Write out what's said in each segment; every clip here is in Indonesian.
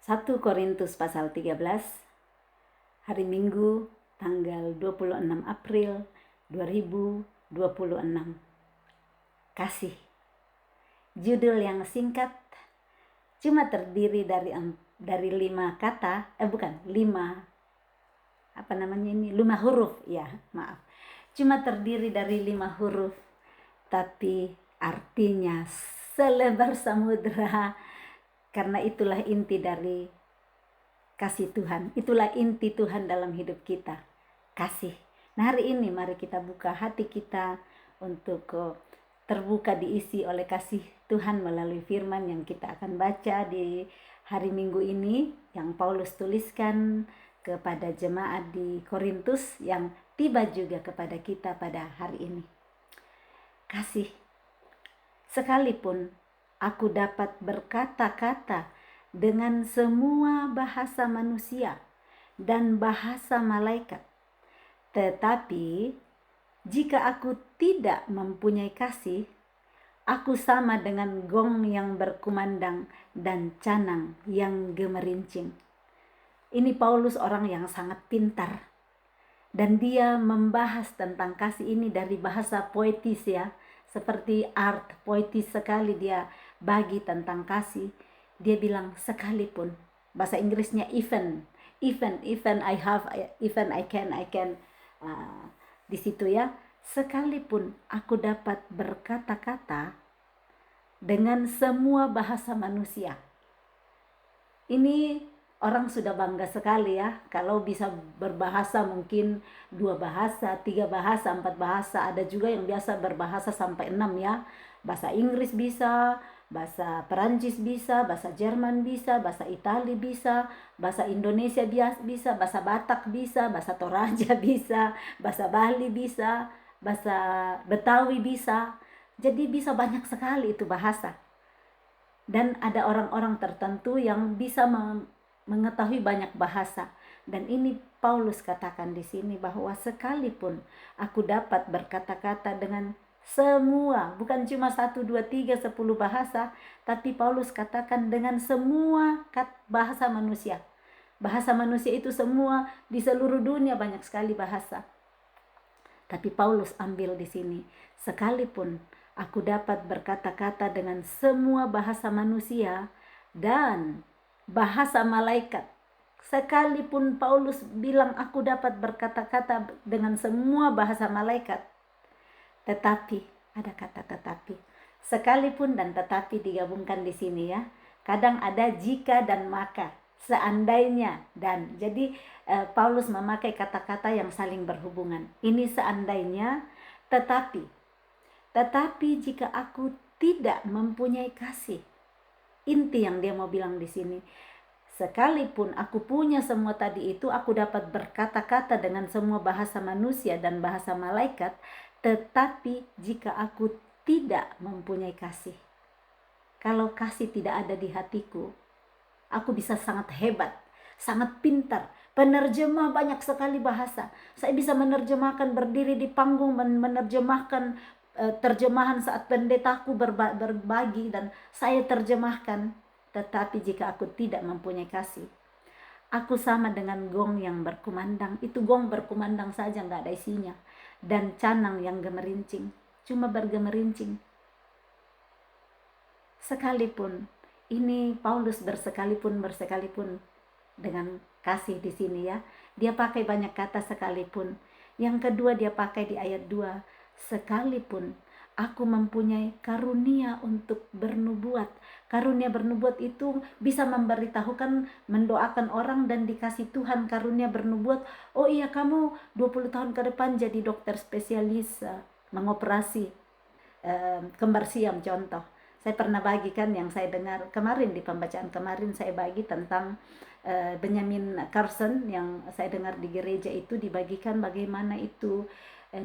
1 Korintus pasal 13, hari Minggu tanggal 26 April 2026. Kasih. Judul yang singkat cuma terdiri dari 5 kata, 5 huruf ya, maaf. Cuma terdiri dari 5 huruf, tapi artinya selebar samudra. Karena itulah inti dari kasih Tuhan. Itulah inti Tuhan dalam hidup kita. Kasih. Nah, hari ini mari kita buka hati kita untuk terbuka diisi oleh kasih Tuhan melalui firman yang kita akan baca di hari Minggu ini, yang Paulus tuliskan kepada jemaat di Korintus yang tiba juga kepada kita pada hari ini. Kasih. Sekalipun aku dapat berkata-kata dengan semua bahasa manusia dan bahasa malaikat, tetapi jika aku tidak mempunyai kasih, aku sama dengan gong yang berkumandang dan canang yang gemerincing. Ini Paulus orang yang sangat pintar, dan dia membahas tentang kasih ini dari bahasa poetis ya, seperti art poetis sekali dia bagi tentang kasih. Dia bilang sekalipun, bahasa Inggrisnya even I can di situ ya, sekalipun aku dapat berkata-kata dengan semua bahasa manusia. Ini orang sudah bangga sekali ya, kalau bisa berbahasa, mungkin 2 bahasa, 3 bahasa, 4 bahasa. Ada juga yang biasa berbahasa sampai 6 ya. Bahasa Inggris bisa, bahasa Perancis bisa, bahasa Jerman bisa, bahasa Itali bisa, bahasa Indonesia bisa, bahasa Batak bisa, bahasa Toraja bisa, bahasa Bali bisa, bahasa Betawi bisa. Jadi bisa banyak sekali itu bahasa. Dan ada orang-orang tertentu yang bisa mengetahui banyak bahasa. Dan ini Paulus katakan di sini bahwa sekalipun aku dapat berkata-kata dengan semua, bukan cuma 1, 2, 3, 10 bahasa, tapi Paulus katakan dengan semua bahasa manusia. Bahasa manusia itu semua, di seluruh dunia banyak sekali bahasa. Tapi Paulus ambil di sini, sekalipun aku dapat berkata-kata dengan semua bahasa manusia dan bahasa malaikat. Sekalipun Paulus bilang aku dapat berkata-kata dengan semua bahasa malaikat, tetapi, ada kata tetapi. Sekalipun dan tetapi digabungkan di sini ya. Kadang ada jika dan maka, seandainya dan. Jadi Paulus memakai kata-kata yang saling berhubungan. Ini seandainya, tetapi. Tetapi jika aku tidak mempunyai kasih. Inti yang dia mau bilang di sini. Sekalipun aku punya semua tadi itu, aku dapat berkata-kata dengan semua bahasa manusia dan bahasa malaikat, tetapi jika aku tidak mempunyai kasih, kalau kasih tidak ada di hatiku, aku bisa sangat hebat, sangat pintar, penerjemah banyak sekali bahasa. Saya bisa menerjemahkan, berdiri di panggung menerjemahkan terjemahan saat pendetaku berbagi dan saya terjemahkan. Tetapi jika aku tidak mempunyai kasih, aku sama dengan gong yang berkumandang. Itu gong berkumandang saja, nggak ada isinya. Dan canang yang gemerincing, cuma bergemerincing. Sekalipun, ini Paulus bersekalipun dengan kasih di sini ya. Dia pakai banyak kata sekalipun. Yang kedua dia pakai di ayat 2, sekalipun aku mempunyai karunia untuk bernubuat. Karunia bernubuat itu bisa memberitahukan, mendoakan orang dan dikasih Tuhan karunia bernubuat. Oh iya, kamu 20 tahun ke depan jadi dokter spesialis mengoperasi kembar siam contoh. Saya pernah bagikan yang saya dengar kemarin di pembacaan kemarin, saya bagi tentang Benjamin Carson yang saya dengar di gereja itu dibagikan bagaimana itu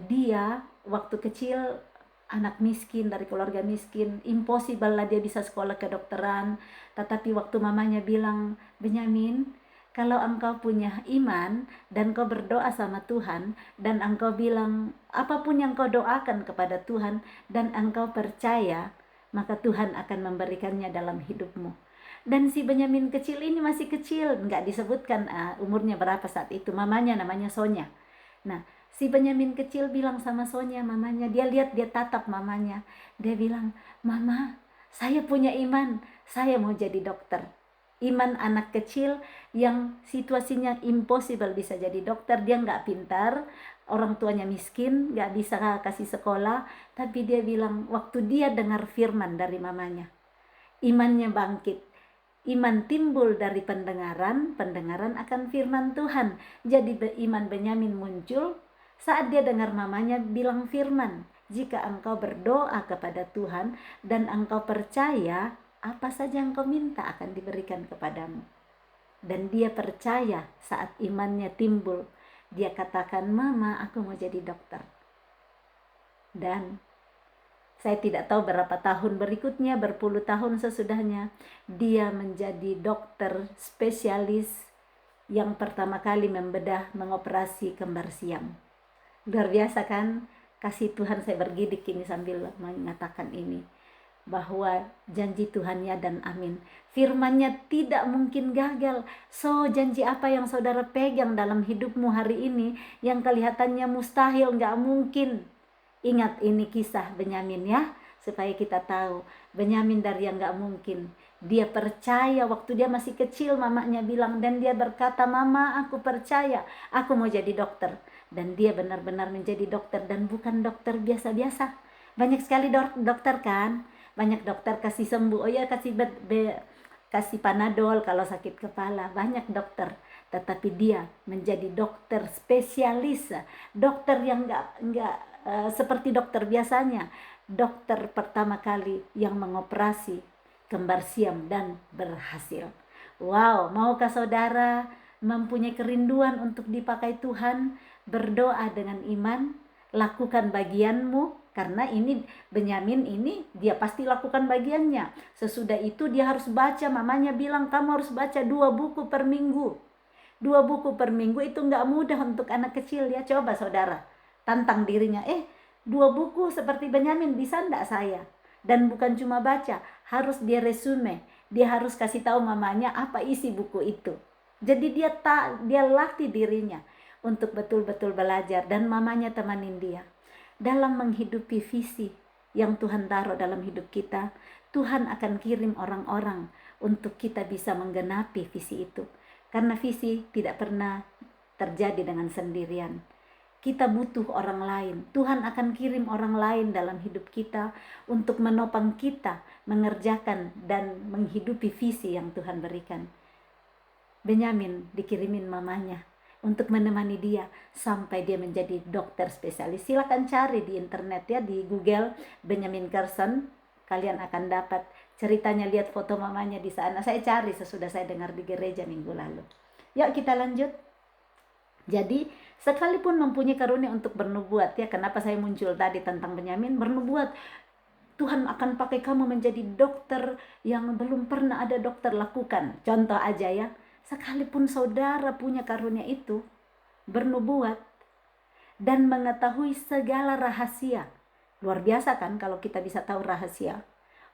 dia waktu kecil anak miskin dari keluarga miskin, impossible lah dia bisa sekolah kedokteran. Tetapi waktu mamanya bilang, Benyamin, kalau engkau punya iman dan kau berdoa sama Tuhan dan engkau bilang apapun yang kau doakan kepada Tuhan dan engkau percaya, maka Tuhan akan memberikannya dalam hidupmu. Dan si Benyamin kecil ini masih kecil, nggak disebutkan umurnya berapa saat itu. Mamanya namanya Sonya. Nah, si Benyamin kecil bilang sama Sonya, mamanya, dia lihat, dia tatap mamanya. Dia bilang, "Mama, saya punya iman, saya mau jadi dokter." Iman anak kecil yang situasinya impossible bisa jadi dokter. Dia nggak pintar, orang tuanya miskin, nggak bisa kasih sekolah. Tapi dia bilang, waktu dia dengar firman dari mamanya, imannya bangkit. Iman timbul dari pendengaran, pendengaran akan firman Tuhan. Jadi iman Benyamin muncul saat dia dengar mamanya bilang firman, "Jika engkau berdoa kepada Tuhan dan engkau percaya, apa saja engkau minta akan diberikan kepadamu." Dan dia percaya saat imannya timbul. Dia katakan, "Mama, aku mau jadi dokter." Dan saya tidak tahu berapa tahun berikutnya, berpuluh tahun sesudahnya, dia menjadi dokter spesialis yang pertama kali membedah, mengoperasi kembar siam. Luar biasa kan? Kasih Tuhan, saya bergidik ini sambil mengatakan ini, bahwa janji Tuhan ya dan amin. Firman-Nya tidak mungkin gagal. So, janji apa yang saudara pegang dalam hidupmu hari ini yang kelihatannya mustahil, nggak mungkin. Ingat, ini kisah Benyamin ya, supaya kita tahu Benyamin dari yang nggak mungkin. Dia percaya waktu dia masih kecil, mamanya bilang, dan dia berkata, "Mama, aku percaya, aku mau jadi dokter." Dan dia benar-benar menjadi dokter, dan bukan dokter biasa-biasa. Banyak sekali dokter kan, banyak dokter kasih sembuh, oh ya kasih panadol kalau sakit kepala, banyak dokter. Tetapi dia menjadi dokter spesialis, dokter yang nggak seperti dokter biasanya. Dokter pertama kali yang mengoperasi kembar siam dan berhasil. Wow, maukah saudara mempunyai kerinduan untuk dipakai Tuhan? Berdoa dengan iman, lakukan bagianmu, karena ini Benyamin ini dia pasti lakukan bagiannya. Sesudah itu dia harus baca, mamanya bilang, "Kamu harus baca 2 buku per minggu." 2 buku per minggu itu nggak mudah untuk anak kecil ya. Coba saudara tantang dirinya, 2 buku seperti Benyamin bisa enggak saya? Dan bukan cuma baca, harus dia resume, dia harus kasih tahu mamanya apa isi buku itu. Jadi dia latih dirinya untuk betul-betul belajar, dan mamanya temanin dia dalam menghidupi visi yang Tuhan taruh dalam hidup kita. Tuhan akan kirim orang-orang untuk kita bisa menggenapi visi itu, karena visi tidak pernah terjadi dengan sendirian. Kita butuh orang lain. Tuhan akan kirim orang lain dalam hidup kita untuk menopang kita mengerjakan dan menghidupi visi yang Tuhan berikan. Benyamin dikirimin mamanya untuk menemani dia sampai dia menjadi dokter spesialis. Silakan cari di internet ya, di Google Benyamin Carson, kalian akan dapat ceritanya, lihat foto mamanya di sana. Saya cari sesudah saya dengar di gereja minggu lalu. Yuk kita lanjut. Jadi sekalipun mempunyai karunia untuk bernubuat ya, kenapa saya muncul tadi tentang Benyamin bernubuat, Tuhan akan pakai kamu menjadi dokter yang belum pernah ada dokter lakukan. Contoh aja ya, sekalipun saudara punya karunia itu, bernubuat dan mengetahui segala rahasia. Luar biasa kan kalau kita bisa tahu rahasia.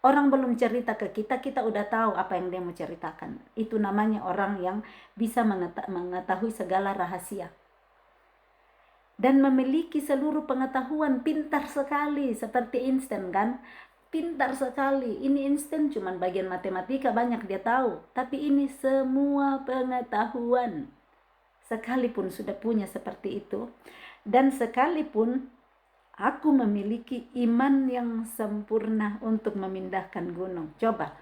Orang belum cerita ke kita, kita udah tahu apa yang dia mau ceritakan. Itu namanya orang yang bisa mengetahui segala rahasia. Dan memiliki seluruh pengetahuan, pintar sekali, seperti Einstein kan. Pintar sekali, ini Einstein cuman bagian matematika banyak dia tahu. Tapi ini semua pengetahuan. Sekalipun sudah punya seperti itu. Dan sekalipun aku memiliki iman yang sempurna untuk memindahkan gunung. Coba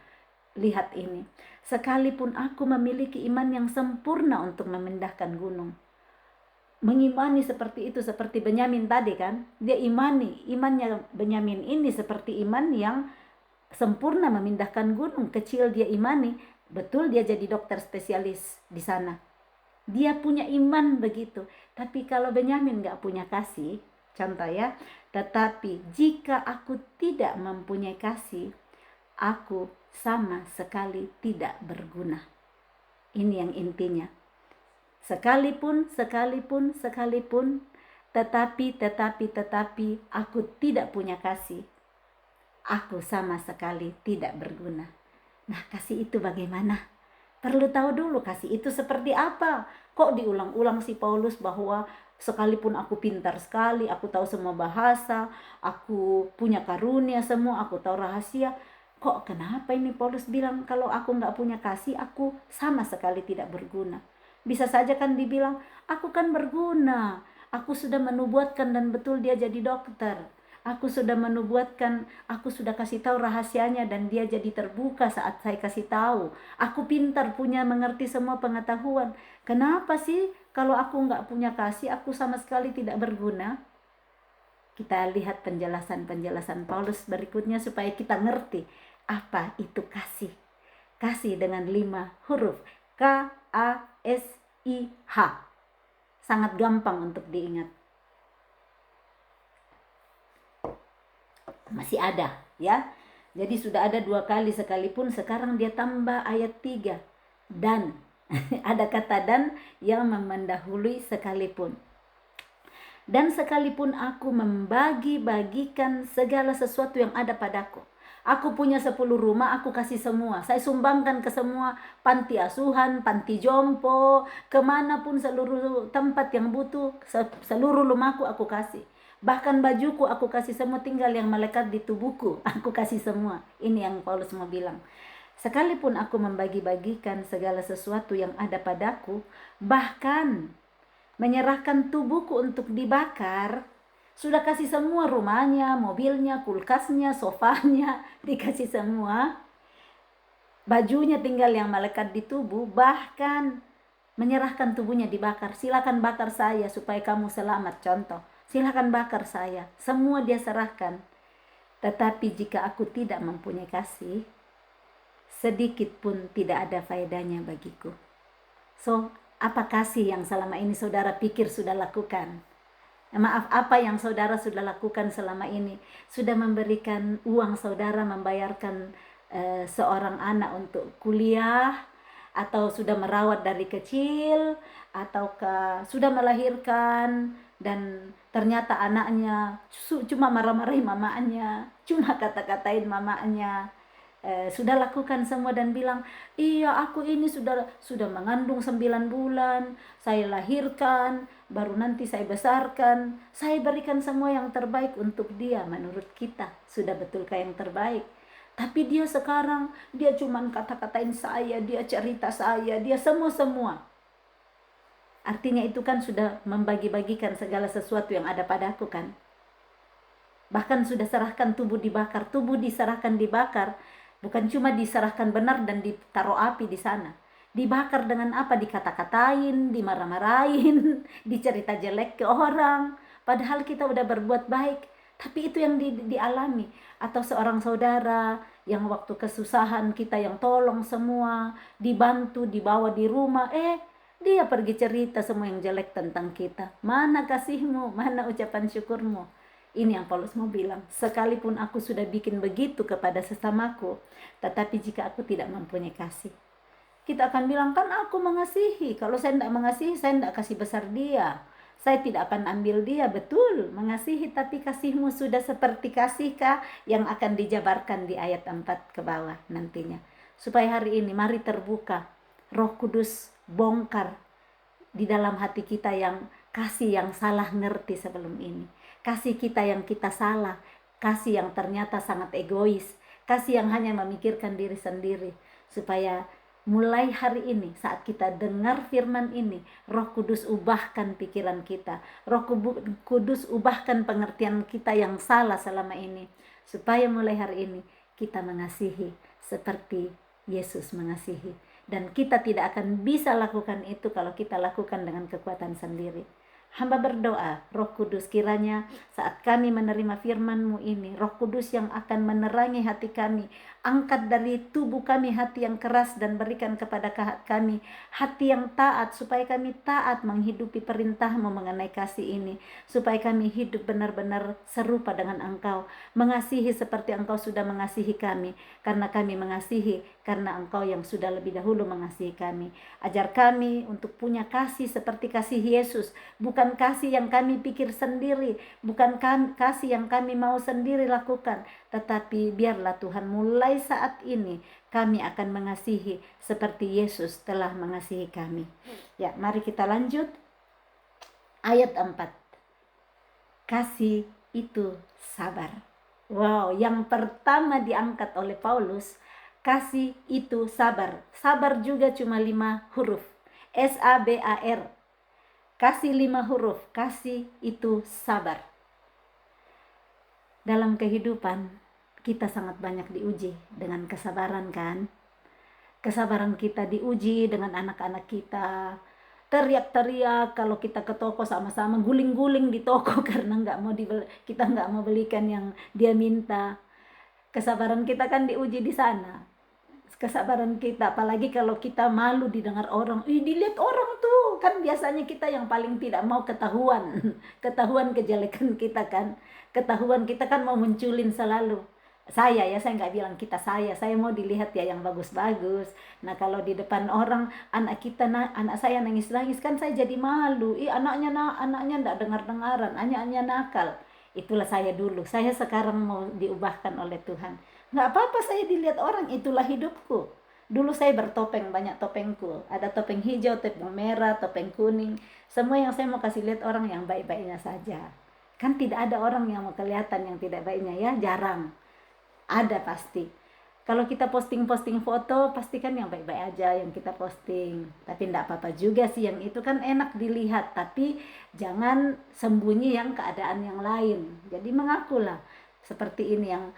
lihat ini. Sekalipun aku memiliki iman yang sempurna untuk memindahkan gunung. Mengimani seperti itu, seperti Benyamin tadi kan. Dia imani, imannya Benyamin ini seperti iman yang sempurna memindahkan gunung. Kecil dia imani, betul dia jadi dokter spesialis di sana. Dia punya iman begitu. Tapi kalau Benyamin gak punya kasih, contoh ya, tetapi jika aku tidak mempunyai kasih, aku sama sekali tidak berguna. Ini yang intinya. Sekalipun, tetapi aku tidak punya kasih, aku sama sekali tidak berguna. Nah, kasih itu bagaimana? Perlu tahu dulu kasih itu seperti apa. Kok diulang-ulang si Paulus bahwa sekalipun aku pintar sekali, aku tahu semua bahasa, aku punya karunia semua, aku tahu rahasia. Kok kenapa ini Paulus bilang kalau aku nggak punya kasih, aku sama sekali tidak berguna. Bisa saja kan dibilang, aku kan berguna. Aku sudah menubuatkan dan betul dia jadi dokter. Aku sudah menubuatkan, aku sudah kasih tahu rahasianya dan dia jadi terbuka saat saya kasih tahu. Aku pintar, punya mengerti semua pengetahuan. Kenapa sih kalau aku nggak punya kasih, aku sama sekali tidak berguna? Kita lihat penjelasan-penjelasan Paulus berikutnya supaya kita ngerti apa itu kasih. Kasih dengan 5 huruf. K-A-S-I-H. Sangat gampang untuk diingat. Masih ada ya. Jadi sudah ada 2 kali, sekalipun sekarang dia tambah ayat 3. Dan ada kata dan yang mendahului sekalipun. Dan sekalipun aku membagi-bagikan segala sesuatu yang ada padaku. Aku punya 10 rumah, aku kasih semua. Saya sumbangkan ke semua panti asuhan, panti jompo, kemanapun seluruh tempat yang butuh, seluruh rumahku aku kasih. Bahkan bajuku aku kasih semua, tinggal yang melekat di tubuhku aku kasih semua. Ini yang Paulus mau bilang. Sekalipun aku membagi-bagikan segala sesuatu yang ada padaku, bahkan menyerahkan tubuhku untuk dibakar, sudah kasih semua, rumahnya, mobilnya, kulkasnya, sofanya, dikasih semua. Bajunya tinggal yang melekat di tubuh, bahkan menyerahkan tubuhnya dibakar. Silakan bakar saya supaya kamu selamat, contoh. Silakan bakar saya, semua dia serahkan. Tetapi jika aku tidak mempunyai kasih, sedikit pun tidak ada faedahnya bagiku. So, apa kasih yang selama ini saudara pikir sudah lakukan? Maaf, apa yang saudara sudah lakukan selama ini? Sudah memberikan uang saudara, membayarkan seorang anak untuk kuliah, atau sudah merawat dari kecil, ataukah sudah melahirkan dan ternyata anaknya cuma marah-marahin mamanya, cuma kata-katain mamanya. Sudah lakukan semua dan bilang, iya aku ini sudah mengandung 9 bulan, saya lahirkan, baru nanti saya besarkan, saya berikan semua yang terbaik untuk dia. Menurut kita sudah betulkah yang terbaik? Tapi dia sekarang, dia cuman kata-katain saya, dia cerita saya, dia semua. Artinya itu kan sudah membagi-bagikan segala sesuatu yang ada padaku kan. Bahkan sudah serahkan tubuh dibakar. Tubuh diserahkan dibakar, bukan cuma diserahkan benar dan ditaruh api di sana. Dibakar dengan apa? Dikata-katain, dimarah-marahin, dicerita jelek ke orang. Padahal kita udah berbuat baik. Tapi itu yang dialami. Atau seorang saudara yang waktu kesusahan kita yang tolong semua, dibantu, dibawa di rumah, dia pergi cerita semua yang jelek tentang kita. Mana kasihmu? Mana ucapan syukurmu? Ini yang Paulus mau bilang. Sekalipun aku sudah bikin begitu kepada sesamaku, tetapi jika aku tidak mempunyai kasih. Kita akan bilang, kan aku mengasihi. Kalau saya tidak mengasihi, saya tidak kasih besar dia. Saya tidak akan ambil dia. Betul, mengasihi, tapi kasihmu sudah seperti kasihkah yang akan dijabarkan di ayat 4 ke bawah nantinya. Supaya hari ini mari terbuka. Roh Kudus bongkar di dalam hati kita yang kasih yang salah ngerti sebelum ini. Kasih kita yang kita salah. Kasih yang ternyata sangat egois. Kasih yang hanya memikirkan diri sendiri. Supaya mulai hari ini saat kita dengar firman ini, Roh Kudus ubahkan pikiran kita. Roh Kudus ubahkan pengertian kita yang salah selama ini. Supaya mulai hari ini kita mengasihi seperti Yesus mengasihi. Dan kita tidak akan bisa lakukan itu kalau kita lakukan dengan kekuatan sendiri. Hamba berdoa, Roh Kudus, kiranya saat kami menerima firman-Mu ini, Roh Kudus yang akan menerangi hati kami, angkat dari tubuh kami hati yang keras dan berikan kepada kami hati yang taat, supaya kami taat menghidupi perintah-Mu mengenai kasih ini, supaya kami hidup benar-benar serupa dengan Engkau, mengasihi seperti Engkau sudah mengasihi kami, karena kami mengasihi, karena Engkau yang sudah lebih dahulu mengasihi kami. Ajar kami untuk punya kasih seperti kasih Yesus, bukan bukan kasih yang kami pikir sendiri, bukan kasih yang kami mau sendiri lakukan, tetapi biarlah Tuhan mulai saat ini kami akan mengasihi seperti Yesus telah mengasihi kami. Ya, mari kita lanjut. Ayat 4. Kasih itu sabar. Wow, yang pertama diangkat oleh Paulus, kasih itu sabar. Sabar juga cuma 5 huruf. S-A-B-A-R. Kasih 5 huruf. Kasih itu sabar. Dalam kehidupan kita sangat banyak diuji dengan kesabaran kan. Kesabaran kita diuji dengan anak-anak kita. Teriak-teriak kalau kita ke toko sama-sama, guling-guling di toko karena kita nggak mau belikan yang dia minta. Kesabaran kita kan diuji di sana. Kesabaran kita, apalagi kalau kita malu didengar orang, dilihat orang tuh, kan biasanya kita yang paling tidak mau ketahuan ketahuan kejelekan kita kan, ketahuan kita kan mau munculin selalu. Saya nggak bilang kita, saya mau dilihat ya yang bagus-bagus. Nah kalau di depan orang, anak saya nangis-nangis kan saya jadi malu. Anaknya nggak dengar-dengaran, anaknya nakal. Itulah saya dulu. Saya sekarang mau diubahkan oleh Tuhan. Nggak apa-apa saya dilihat orang, itulah hidupku. Dulu saya bertopeng, banyak topengku. Ada topeng hijau, topeng merah, topeng kuning. Semua yang saya mau kasih lihat orang yang baik-baiknya saja. Kan tidak ada orang yang mau kelihatan yang tidak baiknya ya, jarang. Ada pasti. Kalau kita posting foto, pastikan yang baik-baik aja yang kita posting. Tapi enggak apa-apa juga sih, yang itu kan enak dilihat. Tapi jangan sembunyi yang keadaan yang lain. Jadi mengakulah. Seperti ini yang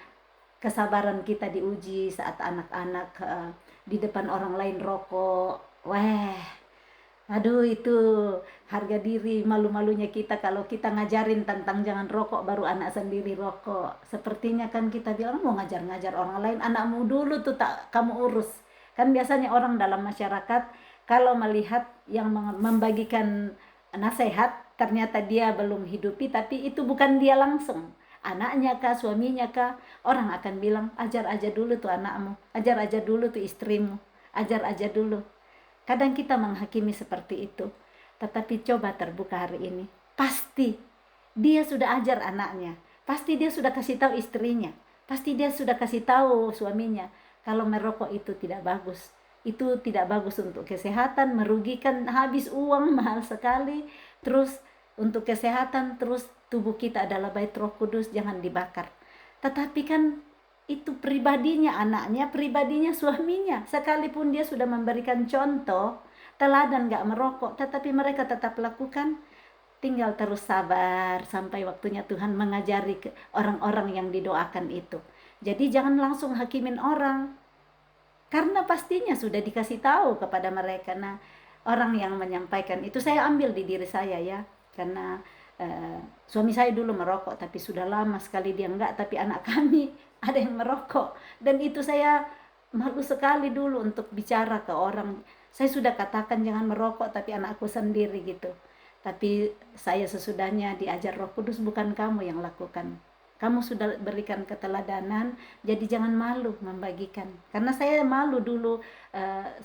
kesabaran kita diuji saat anak-anak di depan orang lain rokok. Aduh, itu harga diri, malu-malunya kita kalau kita ngajarin tentang jangan rokok baru anak sendiri rokok. Sepertinya kan kita bilang mau ngajar-ngajar orang lain, anakmu dulu tuh tak kamu urus. Kan biasanya orang dalam masyarakat kalau melihat yang membagikan nasihat ternyata dia belum hidupi, tapi itu bukan dia langsung, anaknya kah, suaminya kah, orang akan bilang ajar aja dulu tuh anakmu, ajar aja dulu tuh istrimu, ajar aja dulu. Kadang kita menghakimi seperti itu. Tetapi coba terbuka hari ini. Pasti dia sudah ajar anaknya. Pasti dia sudah kasih tahu istrinya. Pasti dia sudah kasih tahu suaminya. Kalau merokok itu tidak bagus. Itu tidak bagus untuk kesehatan, merugikan, habis uang mahal sekali. Terus untuk kesehatan, terus tubuh kita adalah bait Roh Kudus, jangan dibakar. Tetapi kan itu pribadinya anaknya, pribadinya suaminya. Sekalipun dia sudah memberikan contoh, teladan gak merokok, tetapi mereka tetap lakukan. Tinggal terus sabar sampai waktunya Tuhan mengajari orang-orang yang didoakan itu. Jadi jangan langsung hakimin orang, karena pastinya sudah dikasih tahu kepada mereka. Nah, orang yang menyampaikan itu saya ambil di diri saya ya, karena suami saya dulu merokok, tapi sudah lama sekali dia enggak, tapi anak kami ada yang merokok, dan itu saya malu sekali dulu untuk bicara ke orang. Saya sudah katakan jangan merokok, tapi anakku sendiri gitu. Tapi saya sesudahnya diajar Roh Kudus, bukan kamu yang lakukan. Kamu sudah berikan keteladanan, jadi jangan malu membagikan. Karena saya malu dulu,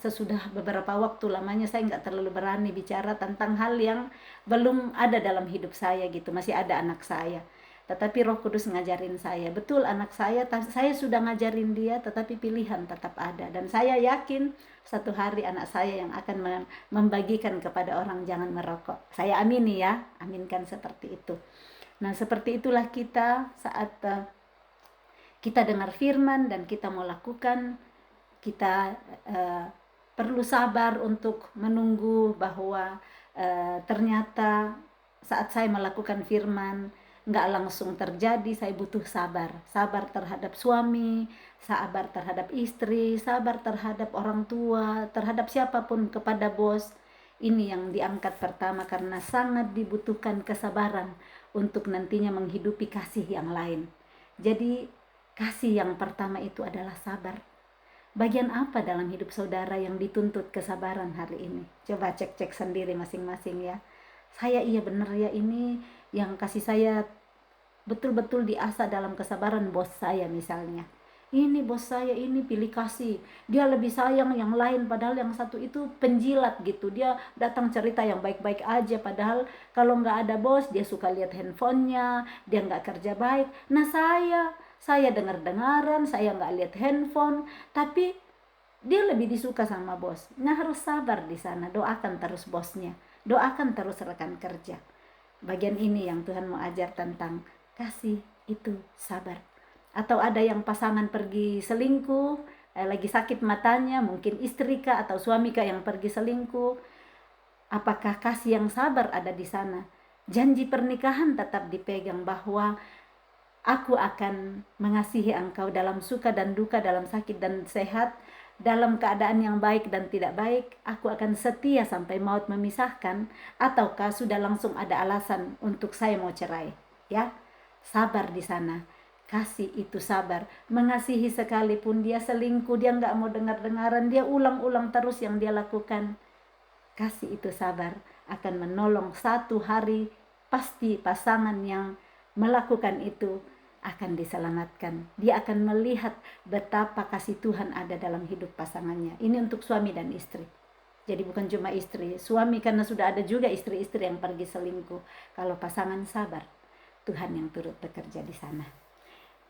sesudah beberapa waktu lamanya saya nggak terlalu berani bicara tentang hal yang belum ada dalam hidup saya gitu. Masih ada anak saya. Tetapi Roh Kudus ngajarin saya. Betul, anak saya sudah ngajarin dia, tetapi pilihan tetap ada. Dan saya yakin satu hari anak saya yang akan membagikan kepada orang jangan merokok. Saya amini ya, aminkan seperti itu. Nah, seperti itulah kita saat kita dengar firman dan kita mau lakukan, kita perlu sabar untuk menunggu bahwa ternyata saat saya melakukan firman nggak langsung terjadi. Saya butuh sabar terhadap suami, sabar terhadap istri, sabar terhadap orang tua, terhadap siapapun, kepada bos. Ini yang diangkat pertama karena sangat dibutuhkan kesabaran untuk nantinya menghidupi kasih yang lain. Jadi kasih yang pertama itu adalah sabar. Bagian apa dalam hidup saudara yang dituntut kesabaran hari ini? Coba cek-cek sendiri masing-masing ya. Saya iya benar ya, ini yang kasih saya betul-betul diasah dalam kesabaran bos saya misalnya. Ini bos saya ini pilih kasih, dia lebih sayang yang lain, padahal yang satu itu penjilat gitu. Dia datang cerita yang baik-baik aja, padahal kalau nggak ada bos dia suka lihat handphonenya, dia nggak kerja baik. Nah saya dengar-dengaran, saya nggak lihat handphone, tapi dia lebih disuka sama bos. Nah harus sabar di sana, doakan terus bosnya, doakan terus rekan kerja. Bagian ini yang Tuhan mau ajar tentang kasih itu sabar. Atau ada yang pasangan pergi selingkuh, lagi sakit matanya, mungkin istri kah atau suami kah yang pergi selingkuh. Apakah kasih yang sabar ada di sana? Janji pernikahan tetap dipegang bahwa aku akan mengasihi engkau dalam suka dan duka, dalam sakit dan sehat, dalam keadaan yang baik dan tidak baik. Aku akan setia sampai maut memisahkan. Ataukah sudah langsung ada alasan untuk saya mau cerai? Ya, sabar di sana. Kasih itu sabar. Mengasihi sekalipun dia selingkuh, dia nggak mau dengar-dengaran, dia ulang-ulang terus yang dia lakukan. Kasih itu sabar akan menolong satu hari pasti pasangan yang melakukan itu akan diselamatkan. Dia akan melihat betapa kasih Tuhan ada dalam hidup pasangannya. Ini untuk suami dan istri. Jadi bukan cuma istri, suami, karena sudah ada juga istri-istri yang pergi selingkuh. Kalau pasangan sabar, Tuhan yang turut bekerja di sana.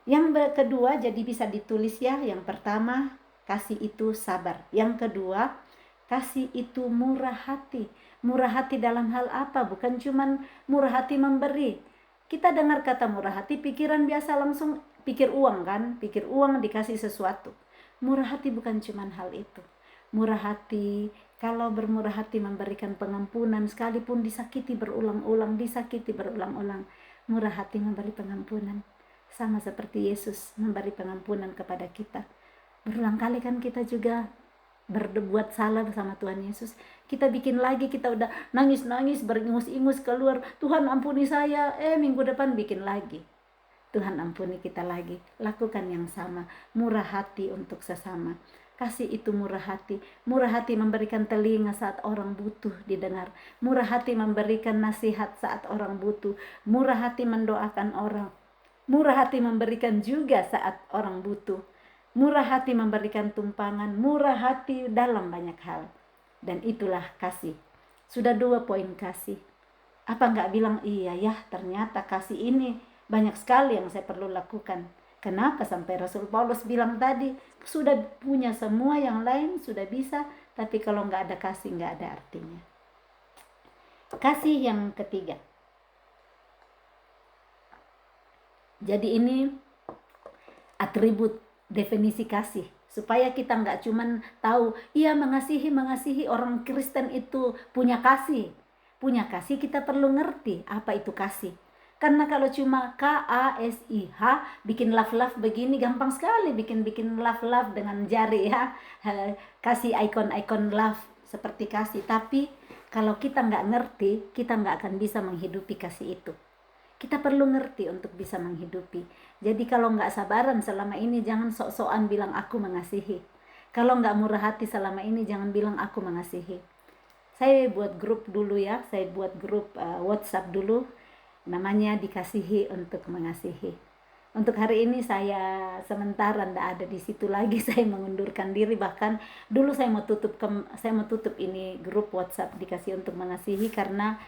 Yang kedua, jadi bisa ditulis ya. Yang pertama, kasih itu sabar. Yang kedua, kasih itu murah hati. Murah hati dalam hal apa? Bukan cuman murah hati memberi. Kita dengar kata murah hati, pikiran biasa langsung pikir uang kan? Pikir uang dikasih sesuatu. Murah hati bukan cuman hal itu. Murah hati, kalau bermurah hati memberikan pengampunan sekalipun disakiti berulang-ulang, Murah hati memberi pengampunan. Sama seperti Yesus memberi pengampunan kepada kita. Berulang kali kan kita juga berbuat salah bersama Tuhan Yesus. Kita bikin lagi, kita udah nangis-nangis, beringus-ingus keluar, Tuhan ampuni saya, minggu depan bikin lagi. Tuhan ampuni kita lagi. Lakukan yang sama, murah hati untuk sesama. Kasih itu murah hati. Murah hati memberikan telinga saat orang butuh didengar. Murah hati memberikan nasihat saat orang butuh. Murah hati mendoakan orang. Murah hati memberikan juga saat orang butuh. Murah hati memberikan tumpangan. Murah hati dalam banyak hal. Dan itulah kasih. Sudah 2 poin kasih. Apa enggak bilang, iya ya ternyata kasih ini banyak sekali yang saya perlu lakukan. Kenapa sampai Rasul Paulus bilang tadi, sudah punya semua yang lain, sudah bisa, tapi kalau enggak ada kasih, enggak ada artinya. Kasih yang ketiga. Jadi ini atribut definisi kasih, supaya kita nggak cuman tahu iya mengasihi orang Kristen itu punya kasih. Kita perlu ngerti apa itu kasih. Karena kalau cuma KASIH bikin love begini, gampang sekali bikin love dengan jari ya, kasih icon love seperti kasih. Tapi kalau kita nggak ngerti, kita nggak akan bisa menghidupi kasih itu. Kita perlu ngerti untuk bisa menghidupi. Jadi kalau nggak sabaran selama ini, jangan sok-sokan bilang aku mengasihi. Kalau nggak murah hati selama ini, jangan bilang aku mengasihi. Saya buat grup dulu ya, WhatsApp dulu, namanya dikasihi untuk mengasihi. Untuk hari ini saya sementara nggak ada di situ lagi, saya mengundurkan diri. Bahkan dulu saya mau tutup ini grup WhatsApp dikasih untuk mengasihi, karena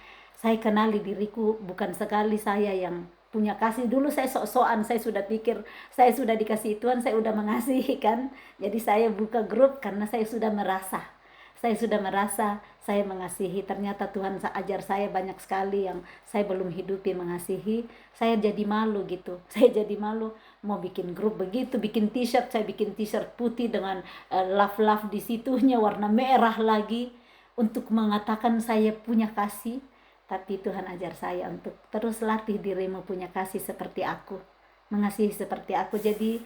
saya kenali diriku, bukan sekali saya yang punya kasih. Dulu saya sok-sokan, saya sudah pikir saya sudah dikasih Tuhan, saya sudah mengasihi kan. Jadi saya buka grup karena saya sudah merasa saya mengasihi. Ternyata Tuhan ajar saya banyak sekali yang saya belum hidupi mengasihi. Saya jadi malu gitu. Saya jadi malu mau bikin grup begitu, bikin t-shirt. Saya bikin t-shirt putih dengan love di situnya, warna merah lagi, untuk mengatakan saya punya kasih. Tapi Tuhan ajar saya untuk terus latih dirimu punya kasih seperti aku, mengasihi seperti aku. Jadi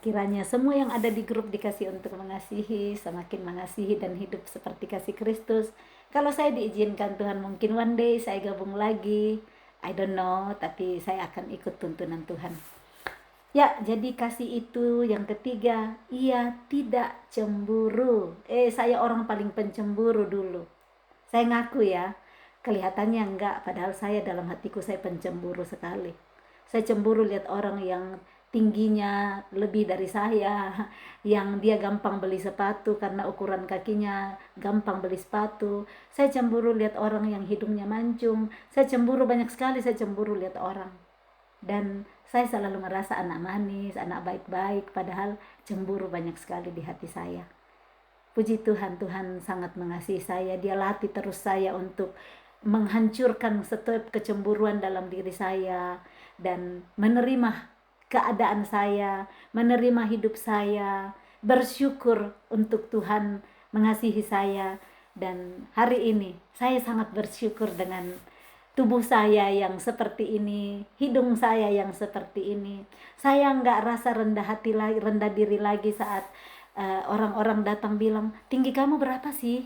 kiranya semua yang ada di grup dikasih untuk mengasihi, semakin mengasihi dan hidup seperti kasih Kristus. Kalau saya diizinkan Tuhan, mungkin one day saya gabung lagi, I don't know, tapi saya akan ikut tuntunan Tuhan. Ya, jadi kasih itu yang ketiga, ia tidak cemburu. Saya orang paling pencemburu dulu. Saya ngaku ya. Kelihatannya enggak, padahal saya dalam hatiku saya pencemburu sekali. Saya cemburu lihat orang yang tingginya lebih dari saya, yang dia gampang beli sepatu karena ukuran kakinya, gampang beli sepatu. Saya cemburu lihat orang yang hidungnya mancung, saya cemburu banyak sekali, saya cemburu lihat orang. Dan saya selalu merasa anak manis, anak baik-baik, padahal cemburu banyak sekali di hati saya. Puji Tuhan, Tuhan sangat mengasihi saya. Dia latih terus saya untuk menghancurkan setiap kecemburuan dalam diri saya dan menerima keadaan saya, menerima hidup saya, bersyukur untuk Tuhan mengasihi saya. Dan hari ini saya sangat bersyukur dengan tubuh saya yang seperti ini, hidung saya yang seperti ini. Saya nggak rasa rendah hati lagi, rendah diri lagi saat orang-orang datang bilang, tinggi kamu berapa sih?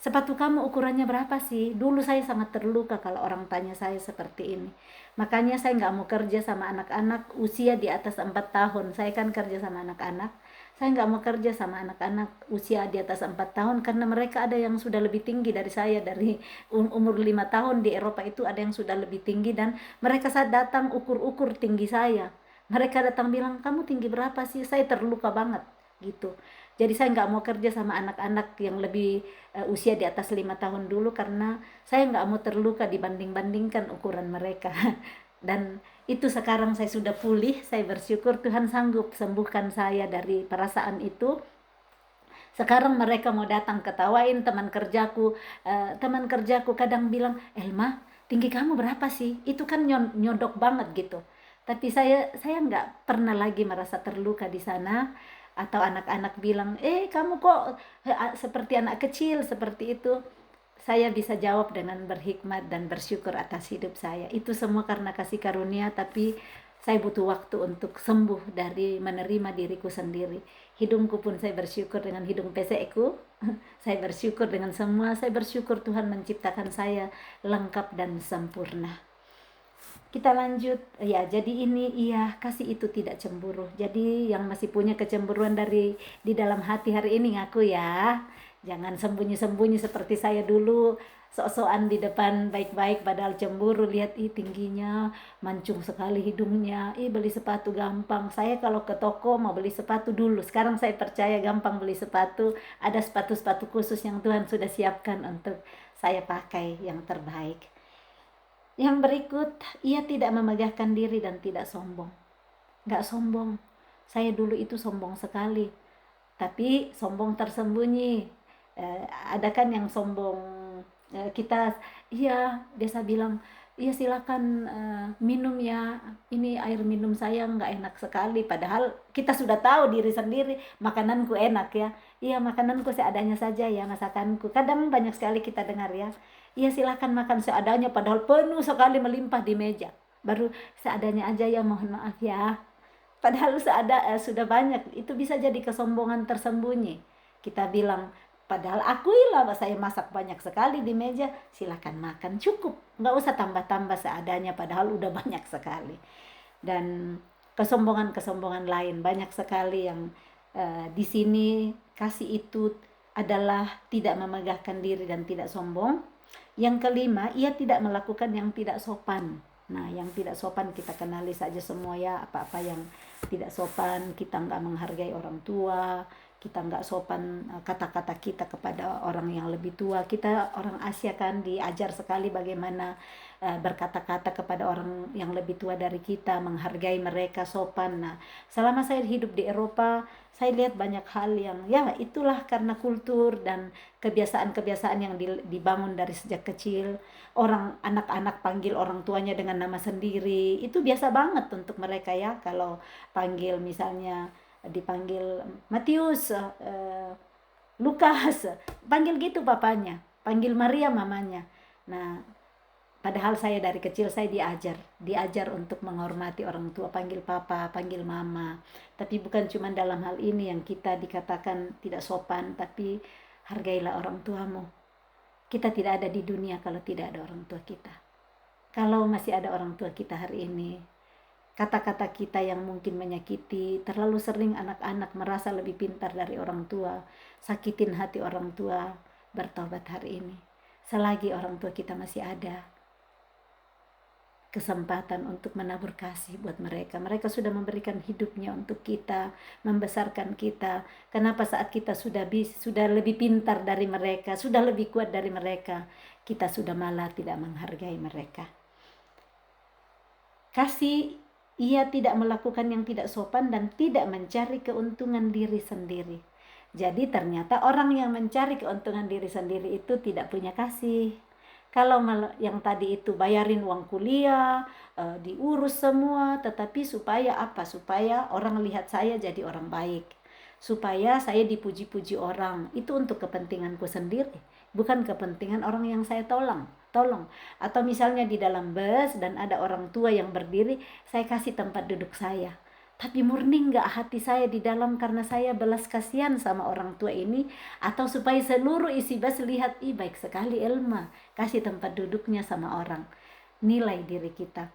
Sepatu kamu ukurannya berapa sih? Dulu saya sangat terluka kalau orang tanya saya seperti ini. Makanya saya nggak mau kerja sama anak-anak usia di atas 4 tahun. Saya kan kerja sama anak-anak. Saya nggak mau kerja sama anak-anak usia di atas 4 tahun karena mereka ada yang sudah lebih tinggi dari saya. Dari umur 5 tahun di Eropa itu ada yang sudah lebih tinggi, dan mereka saat datang ukur-ukur tinggi saya. Mereka datang bilang, kamu tinggi berapa sih? Saya terluka banget gitu. Jadi saya nggak mau kerja sama anak-anak yang lebih usia di atas 5 tahun dulu, karena saya nggak mau terluka dibanding-bandingkan ukuran mereka. Dan itu sekarang saya sudah pulih, saya bersyukur Tuhan sanggup sembuhkan saya dari perasaan itu. Sekarang mereka mau datang ketawain teman kerjaku kadang bilang, Elma, tinggi kamu berapa sih? Itu kan nyodok banget gitu. Tapi saya nggak pernah lagi merasa terluka di sana. Atau anak-anak bilang, kamu kok seperti anak kecil seperti itu. Saya bisa jawab dengan berhikmat dan bersyukur atas hidup saya. Itu semua karena kasih karunia, tapi saya butuh waktu untuk sembuh dari menerima diriku sendiri. Hidungku pun saya bersyukur dengan hidung pesekku. Saya bersyukur dengan semua. Saya bersyukur Tuhan menciptakan saya lengkap dan sempurna. Kita lanjut ya. Jadi ini kasih itu tidak cemburu. Jadi yang masih punya kecemburuan di dalam hati hari ini ngaku ya. Jangan sembunyi-sembunyi seperti saya dulu, sok-sokan di depan baik-baik padahal cemburu. Lihat tingginya, mancung sekali hidungnya. Beli sepatu gampang. Saya kalau ke toko mau beli sepatu dulu. Sekarang saya percaya gampang beli sepatu. Ada sepatu-sepatu khusus yang Tuhan sudah siapkan untuk saya pakai yang terbaik. Yang berikut, ia tidak memegahkan diri dan tidak sombong. Gak sombong. Saya dulu itu sombong sekali. Tapi sombong tersembunyi. Ada kan yang sombong, kita biasa bilang, iya silakan minum ya, ini air minum saya nggak enak sekali, padahal kita sudah tahu diri sendiri makananku enak ya. Iya, makananku seadanya saja ya, masakanku. Kadang banyak sekali kita dengar ya, iya silakan makan seadanya, padahal penuh sekali melimpah di meja. Baru seadanya aja ya, mohon maaf ya, padahal sudah banyak. Itu bisa jadi kesombongan tersembunyi. Kita bilang, padahal akuilah saya masak banyak sekali di meja, silakan makan, cukup, nggak usah tambah-tambah seadanya, padahal udah banyak sekali. Dan kesombongan-kesombongan lain banyak sekali yang di sini. Kasih itu adalah tidak memegahkan diri dan tidak sombong. Yang kelima, ia tidak melakukan yang tidak sopan. Nah, yang tidak sopan kita kenali saja semua ya, apa-apa yang tidak sopan. Kita nggak menghargai orang tua, kita nggak sopan kata-kata kita kepada orang yang lebih tua. Kita orang Asia kan diajar sekali bagaimana berkata-kata kepada orang yang lebih tua dari kita, menghargai mereka, sopan. Nah, selama saya hidup di Eropa, saya lihat banyak hal yang itulah karena kultur dan kebiasaan-kebiasaan yang dibangun dari sejak kecil. Orang anak-anak panggil orang tuanya dengan nama sendiri, itu biasa banget untuk mereka ya. Kalau panggil misalnya dipanggil Matius, Lukas, panggil gitu papanya, panggil Maria mamanya. Nah, padahal saya dari kecil saya diajar untuk menghormati orang tua, panggil papa, panggil mama. Tapi bukan cuma dalam hal ini yang kita dikatakan tidak sopan, tapi hargailah orang tuamu. Kita tidak ada di dunia kalau tidak ada orang tua kita. Kalau masih ada orang tua kita hari ini, kata-kata kita yang mungkin menyakiti, terlalu sering anak-anak merasa lebih pintar dari orang tua, sakitin hati orang tua, bertobat hari ini. Selagi orang tua kita masih ada, kesempatan untuk menabur kasih buat mereka. Mereka sudah memberikan hidupnya untuk kita, membesarkan kita. Kenapa saat kita sudah lebih pintar dari mereka, sudah lebih kuat dari mereka, kita sudah malah tidak menghargai mereka? Kasih, ia tidak melakukan yang tidak sopan dan tidak mencari keuntungan diri sendiri. Jadi ternyata orang yang mencari keuntungan diri sendiri itu tidak punya kasih. Kalau yang tadi itu bayarin uang kuliah, diurus semua, tetapi supaya apa? Supaya orang lihat saya jadi orang baik. Supaya saya dipuji-puji orang. Itu untuk kepentinganku sendiri, bukan kepentingan orang yang saya tolong. Atau misalnya di dalam bus dan ada orang tua yang berdiri, saya kasih tempat duduk saya. Tapi murni nggak hati saya di dalam karena saya belas kasihan sama orang tua ini, atau supaya seluruh isi bus lihat, ih baik sekali Elma, kasih tempat duduknya sama orang. Nilai diri kita.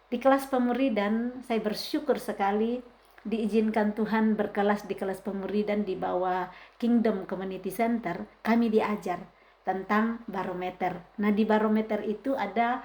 Di kelas pemuridan, saya bersyukur sekali diizinkan Tuhan berkelas di kelas pemuridan di bawah Kingdom Community Center. Kami diajar tentang barometer. Nah, di barometer itu ada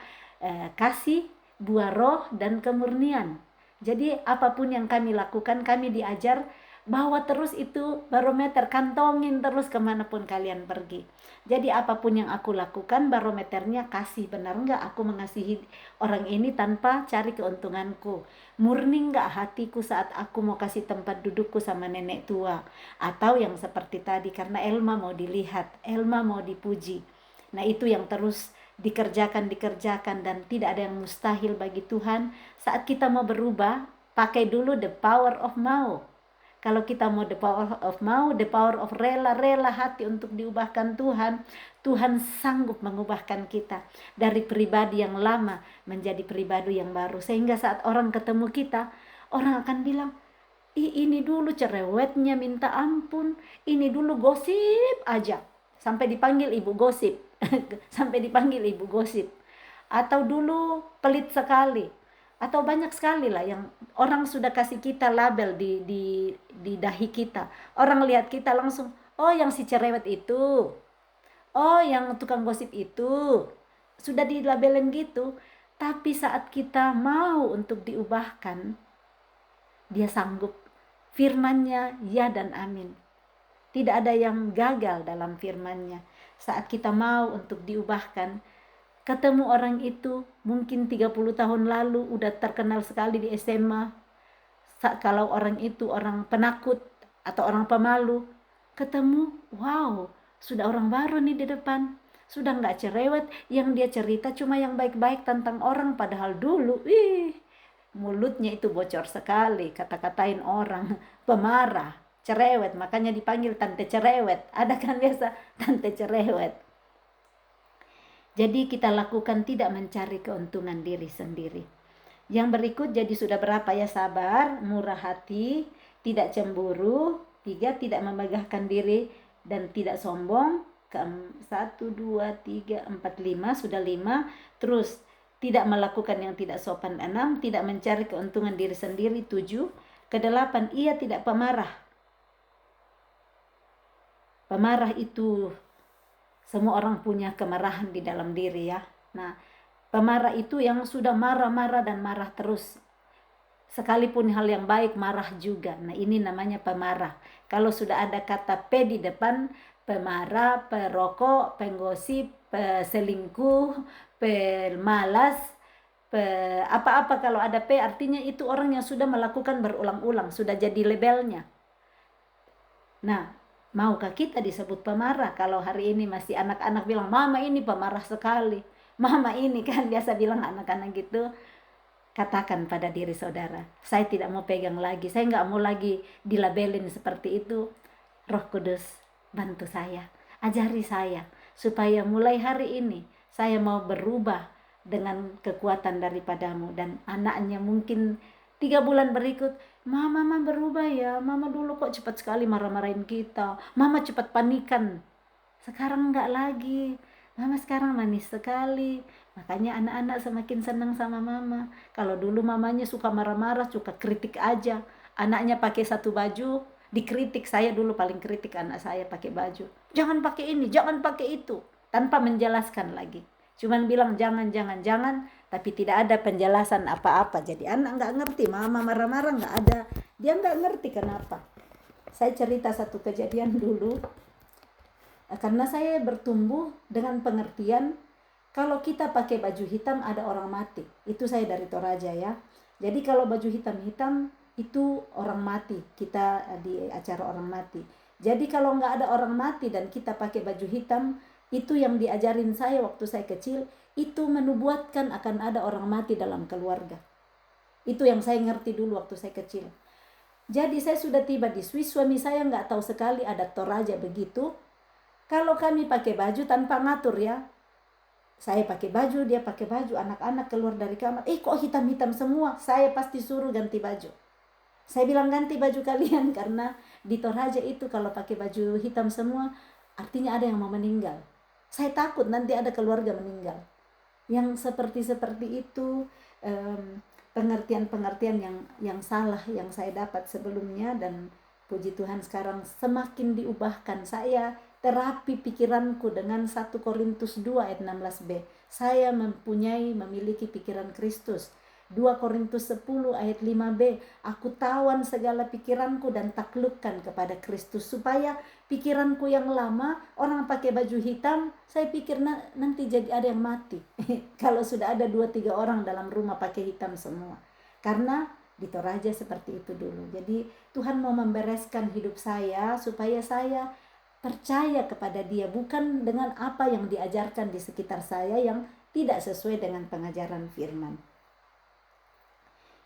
kasih, buah roh, dan kemurnian. Jadi apapun yang kami lakukan, kami diajar bawa terus itu barometer, kantongin terus kemanapun kalian pergi. Jadi apapun yang aku lakukan, barometernya kasih. Benar nggak aku mengasihi orang ini tanpa cari keuntunganku? Murni nggak hatiku saat aku mau kasih tempat dudukku sama nenek tua? Atau yang seperti tadi, karena Elma mau dilihat, Elma mau dipuji. Nah, itu yang terus dikerjakan dan tidak ada yang mustahil bagi Tuhan. Saat kita mau berubah, pakai dulu the power of mau. Kalau kita mau the power of mau, the power of rela hati untuk diubahkan Tuhan, Tuhan sanggup mengubahkan kita dari pribadi yang lama menjadi pribadi yang baru. Sehingga saat orang ketemu kita, orang akan bilang, ini dulu cerewetnya minta ampun, ini dulu gosip aja, sampai dipanggil ibu gosip. Sampai dipanggil ibu gosip. Atau dulu pelit sekali, atau banyak sekali lah yang orang sudah kasih kita label di dahi kita. Orang lihat kita langsung, oh yang si cerewet itu, oh yang tukang gosip itu, sudah dilabelin gitu. Tapi saat kita mau untuk diubahkan, dia sanggup. Firman-Nya ya dan amin. Tidak ada yang gagal dalam firman-Nya. Saat kita mau untuk diubahkan, ketemu orang itu mungkin 30 tahun lalu udah terkenal sekali di SMA. Kalau orang itu orang penakut atau orang pemalu, ketemu, wow, sudah orang baru nih di depan. Sudah nggak cerewet, yang dia cerita cuma yang baik-baik tentang orang, padahal dulu, mulutnya itu bocor sekali, kata-katain orang, pemarah, cerewet, makanya dipanggil tante cerewet. Ada kan biasa tante cerewet. Jadi kita lakukan tidak mencari keuntungan diri sendiri. Yang berikut jadi sudah berapa ya? Sabar, murah hati, tidak cemburu, 3, tidak memegahkan diri dan tidak sombong. 1, 2, 3, 4, 5, sudah 5. Terus tidak melakukan yang tidak sopan. 6, tidak mencari keuntungan diri sendiri. 7, ke-8, ia tidak pemarah. Pemarah itu semua orang punya kemarahan di dalam diri ya. Nah, pemarah itu yang sudah marah-marah dan marah terus. Sekalipun hal yang baik marah juga. Nah, ini namanya pemarah. Kalau sudah ada kata P di depan, pemarah, perokok, penggosip, peselingkuh, pemalas, apa-apa kalau ada P artinya itu orang yang sudah melakukan berulang-ulang, sudah jadi labelnya. Nah, maukah kita disebut pemarah? Kalau hari ini masih anak-anak bilang, mama ini pemarah sekali, mama ini kan biasa bilang anak-anak gitu. Katakan pada diri saudara, saya tidak mau pegang lagi, saya nggak mau lagi dilabelin seperti itu. Roh Kudus bantu saya, ajari saya, supaya mulai hari ini saya mau berubah dengan kekuatan daripadamu. Dan anaknya mungkin 3 bulan berikut, mama berubah ya, mama dulu kok cepat sekali marah-marahin kita, mama cepat panikan, sekarang enggak lagi, mama sekarang manis sekali. Makanya anak-anak semakin senang sama mama. Kalau dulu mamanya suka marah-marah, suka kritik aja, anaknya pakai satu baju dikritik. Saya dulu paling kritik anak saya pakai baju, jangan pakai ini, jangan pakai itu, tanpa menjelaskan lagi, cuman bilang jangan, tapi tidak ada penjelasan apa-apa. Jadi anak nggak ngerti, mama marah-marah nggak ada, dia nggak ngerti kenapa. Saya cerita satu kejadian dulu, karena saya bertumbuh dengan pengertian kalau kita pakai baju hitam ada orang mati. Itu saya dari Toraja ya. Jadi kalau baju hitam-hitam itu orang mati, kita di acara orang mati. Jadi kalau nggak ada orang mati dan kita pakai baju hitam, itu yang diajarin saya waktu saya kecil, itu menubuatkan akan ada orang mati dalam keluarga. Itu yang saya ngerti dulu waktu saya kecil. Jadi saya sudah tiba di Swiss, suami saya nggak tahu sekali ada Toraja begitu. Kalau kami pakai baju tanpa ngatur ya, saya pakai baju, dia pakai baju, anak-anak keluar dari kamar, kok hitam-hitam semua, saya pasti suruh ganti baju. Saya bilang ganti baju kalian, karena di Toraja itu kalau pakai baju hitam semua, artinya ada yang mau meninggal. Saya takut nanti ada keluarga meninggal. Yang seperti itu, pengertian-pengertian yang salah yang saya dapat sebelumnya, dan puji Tuhan sekarang semakin diubahkan. Saya terapi pikiranku dengan 1 Korintus 2 ayat 16b. Saya memiliki pikiran Kristus. 2 Korintus 10 ayat 5b. Aku tawan segala pikiranku dan taklukkan kepada Kristus. Supaya pikiranku yang lama, orang pakai baju hitam, saya pikir nanti jadi ada yang mati. Kalau sudah ada 2-3 orang dalam rumah pakai hitam semua. Karena di Toraja seperti itu dulu. Jadi Tuhan mau membereskan hidup saya supaya saya percaya kepada Dia, bukan dengan apa yang diajarkan di sekitar saya yang tidak sesuai dengan pengajaran firman.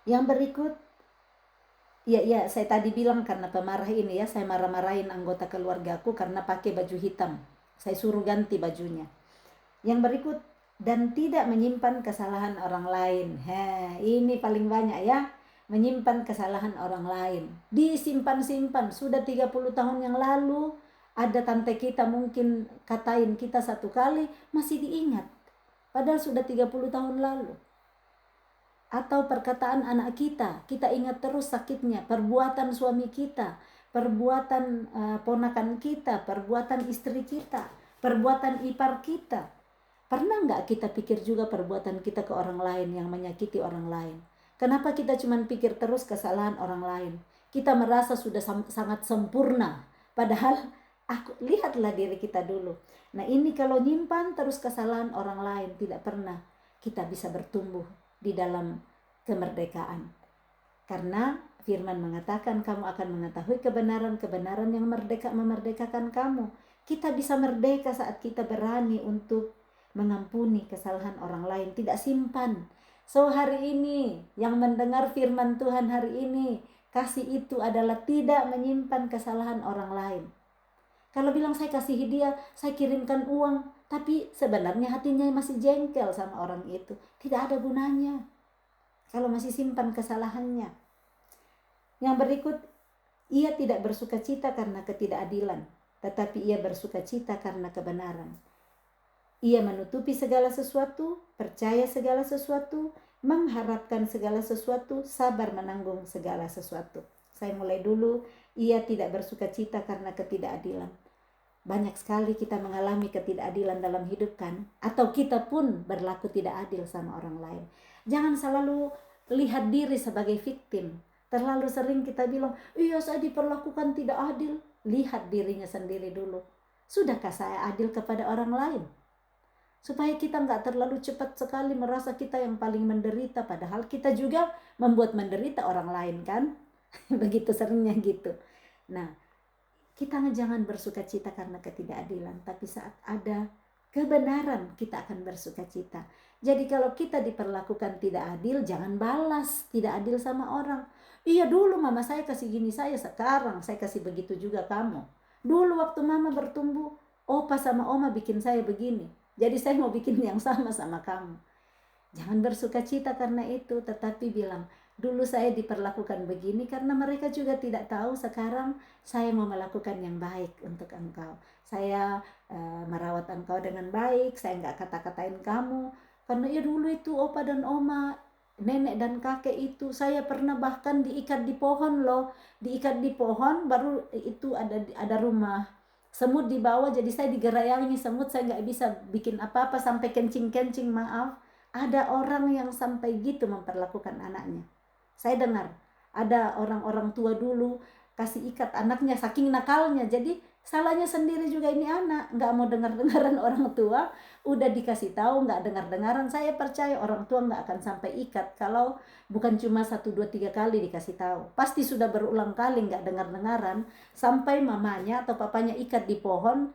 Yang berikut, ya saya tadi bilang karena pemarah ini ya, saya marah-marahin anggota keluargaku karena pakai baju hitam. Saya suruh ganti bajunya. Yang berikut, dan tidak menyimpan kesalahan orang lain. Ini paling banyak ya, menyimpan kesalahan orang lain. Disimpan-simpan, sudah 30 tahun yang lalu, ada tante kita mungkin katain kita satu kali, masih diingat. Padahal sudah 30 tahun lalu. Atau perkataan anak kita ingat terus sakitnya. Perbuatan suami kita, perbuatan ponakan kita, perbuatan istri kita, perbuatan ipar kita. Pernah nggak kita pikir juga perbuatan kita ke orang lain yang menyakiti orang lain? Kenapa kita cuma pikir terus kesalahan orang lain? Kita merasa sudah sangat sempurna. Padahal lihatlah diri kita dulu. Nah ini kalau nyimpan terus kesalahan orang lain, tidak pernah kita bisa bertumbuh di dalam kemerdekaan. Karena firman mengatakan kamu akan mengetahui kebenaran-kebenaran yang memerdekakan kamu. Kita bisa merdeka saat kita berani untuk mengampuni kesalahan orang lain, tidak simpan. So hari ini yang mendengar firman Tuhan hari ini, kasih itu adalah tidak menyimpan kesalahan orang lain. Kalau bilang saya kasih hadiah, saya kirimkan uang, tapi sebenarnya hatinya masih jengkel sama orang itu. Tidak ada gunanya kalau masih simpan kesalahannya. Yang berikut, ia tidak bersukacita karena ketidakadilan, tetapi ia bersukacita karena kebenaran. Ia menutupi segala sesuatu, percaya segala sesuatu, mengharapkan segala sesuatu, sabar menanggung segala sesuatu. Saya mulai dulu, ia tidak bersukacita karena ketidakadilan. Banyak sekali kita mengalami ketidakadilan dalam hidup kan, atau kita pun berlaku tidak adil sama orang lain. Jangan selalu lihat diri sebagai victim. Terlalu sering kita bilang, iya saya diperlakukan tidak adil. Lihat dirinya sendiri dulu. Sudahkah saya adil kepada orang lain? Supaya kita nggak terlalu cepat sekali merasa kita yang paling menderita, padahal kita juga membuat menderita orang lain kan. Begitu seringnya gitu. Nah, kita jangan bersukacita karena ketidakadilan, tapi saat ada kebenaran kita akan bersukacita. Jadi kalau kita diperlakukan tidak adil, jangan balas tidak adil sama orang. Iya dulu mama saya kasih gini, sekarang saya kasih begitu juga kamu. Dulu waktu mama bertumbuh, opa sama oma bikin saya begini, jadi saya mau bikin yang sama kamu. Jangan bersukacita karena itu, tetapi bilang, dulu saya diperlakukan begini karena mereka juga tidak tahu, sekarang saya mau melakukan yang baik untuk engkau. Saya merawat engkau dengan baik, saya nggak kata-katain kamu. Karena ya dulu itu opa dan oma, nenek dan kakek itu, saya pernah bahkan diikat di pohon loh. Diikat di pohon, baru itu ada rumah semut di bawah, jadi saya digerayangi semut, saya nggak bisa bikin apa-apa sampai kencing-kencing, maaf. Ada orang yang sampai gitu memperlakukan anaknya. Saya dengar ada orang-orang tua dulu kasih ikat anaknya saking nakalnya, jadi salahnya sendiri juga ini anak, nggak mau dengar-dengaran orang tua, udah dikasih tahu nggak dengar-dengaran. Saya percaya orang tua nggak akan sampai ikat kalau bukan cuma 1, 2, 3 kali dikasih tahu, pasti sudah berulang kali nggak dengar-dengaran, sampai mamanya atau papanya ikat di pohon,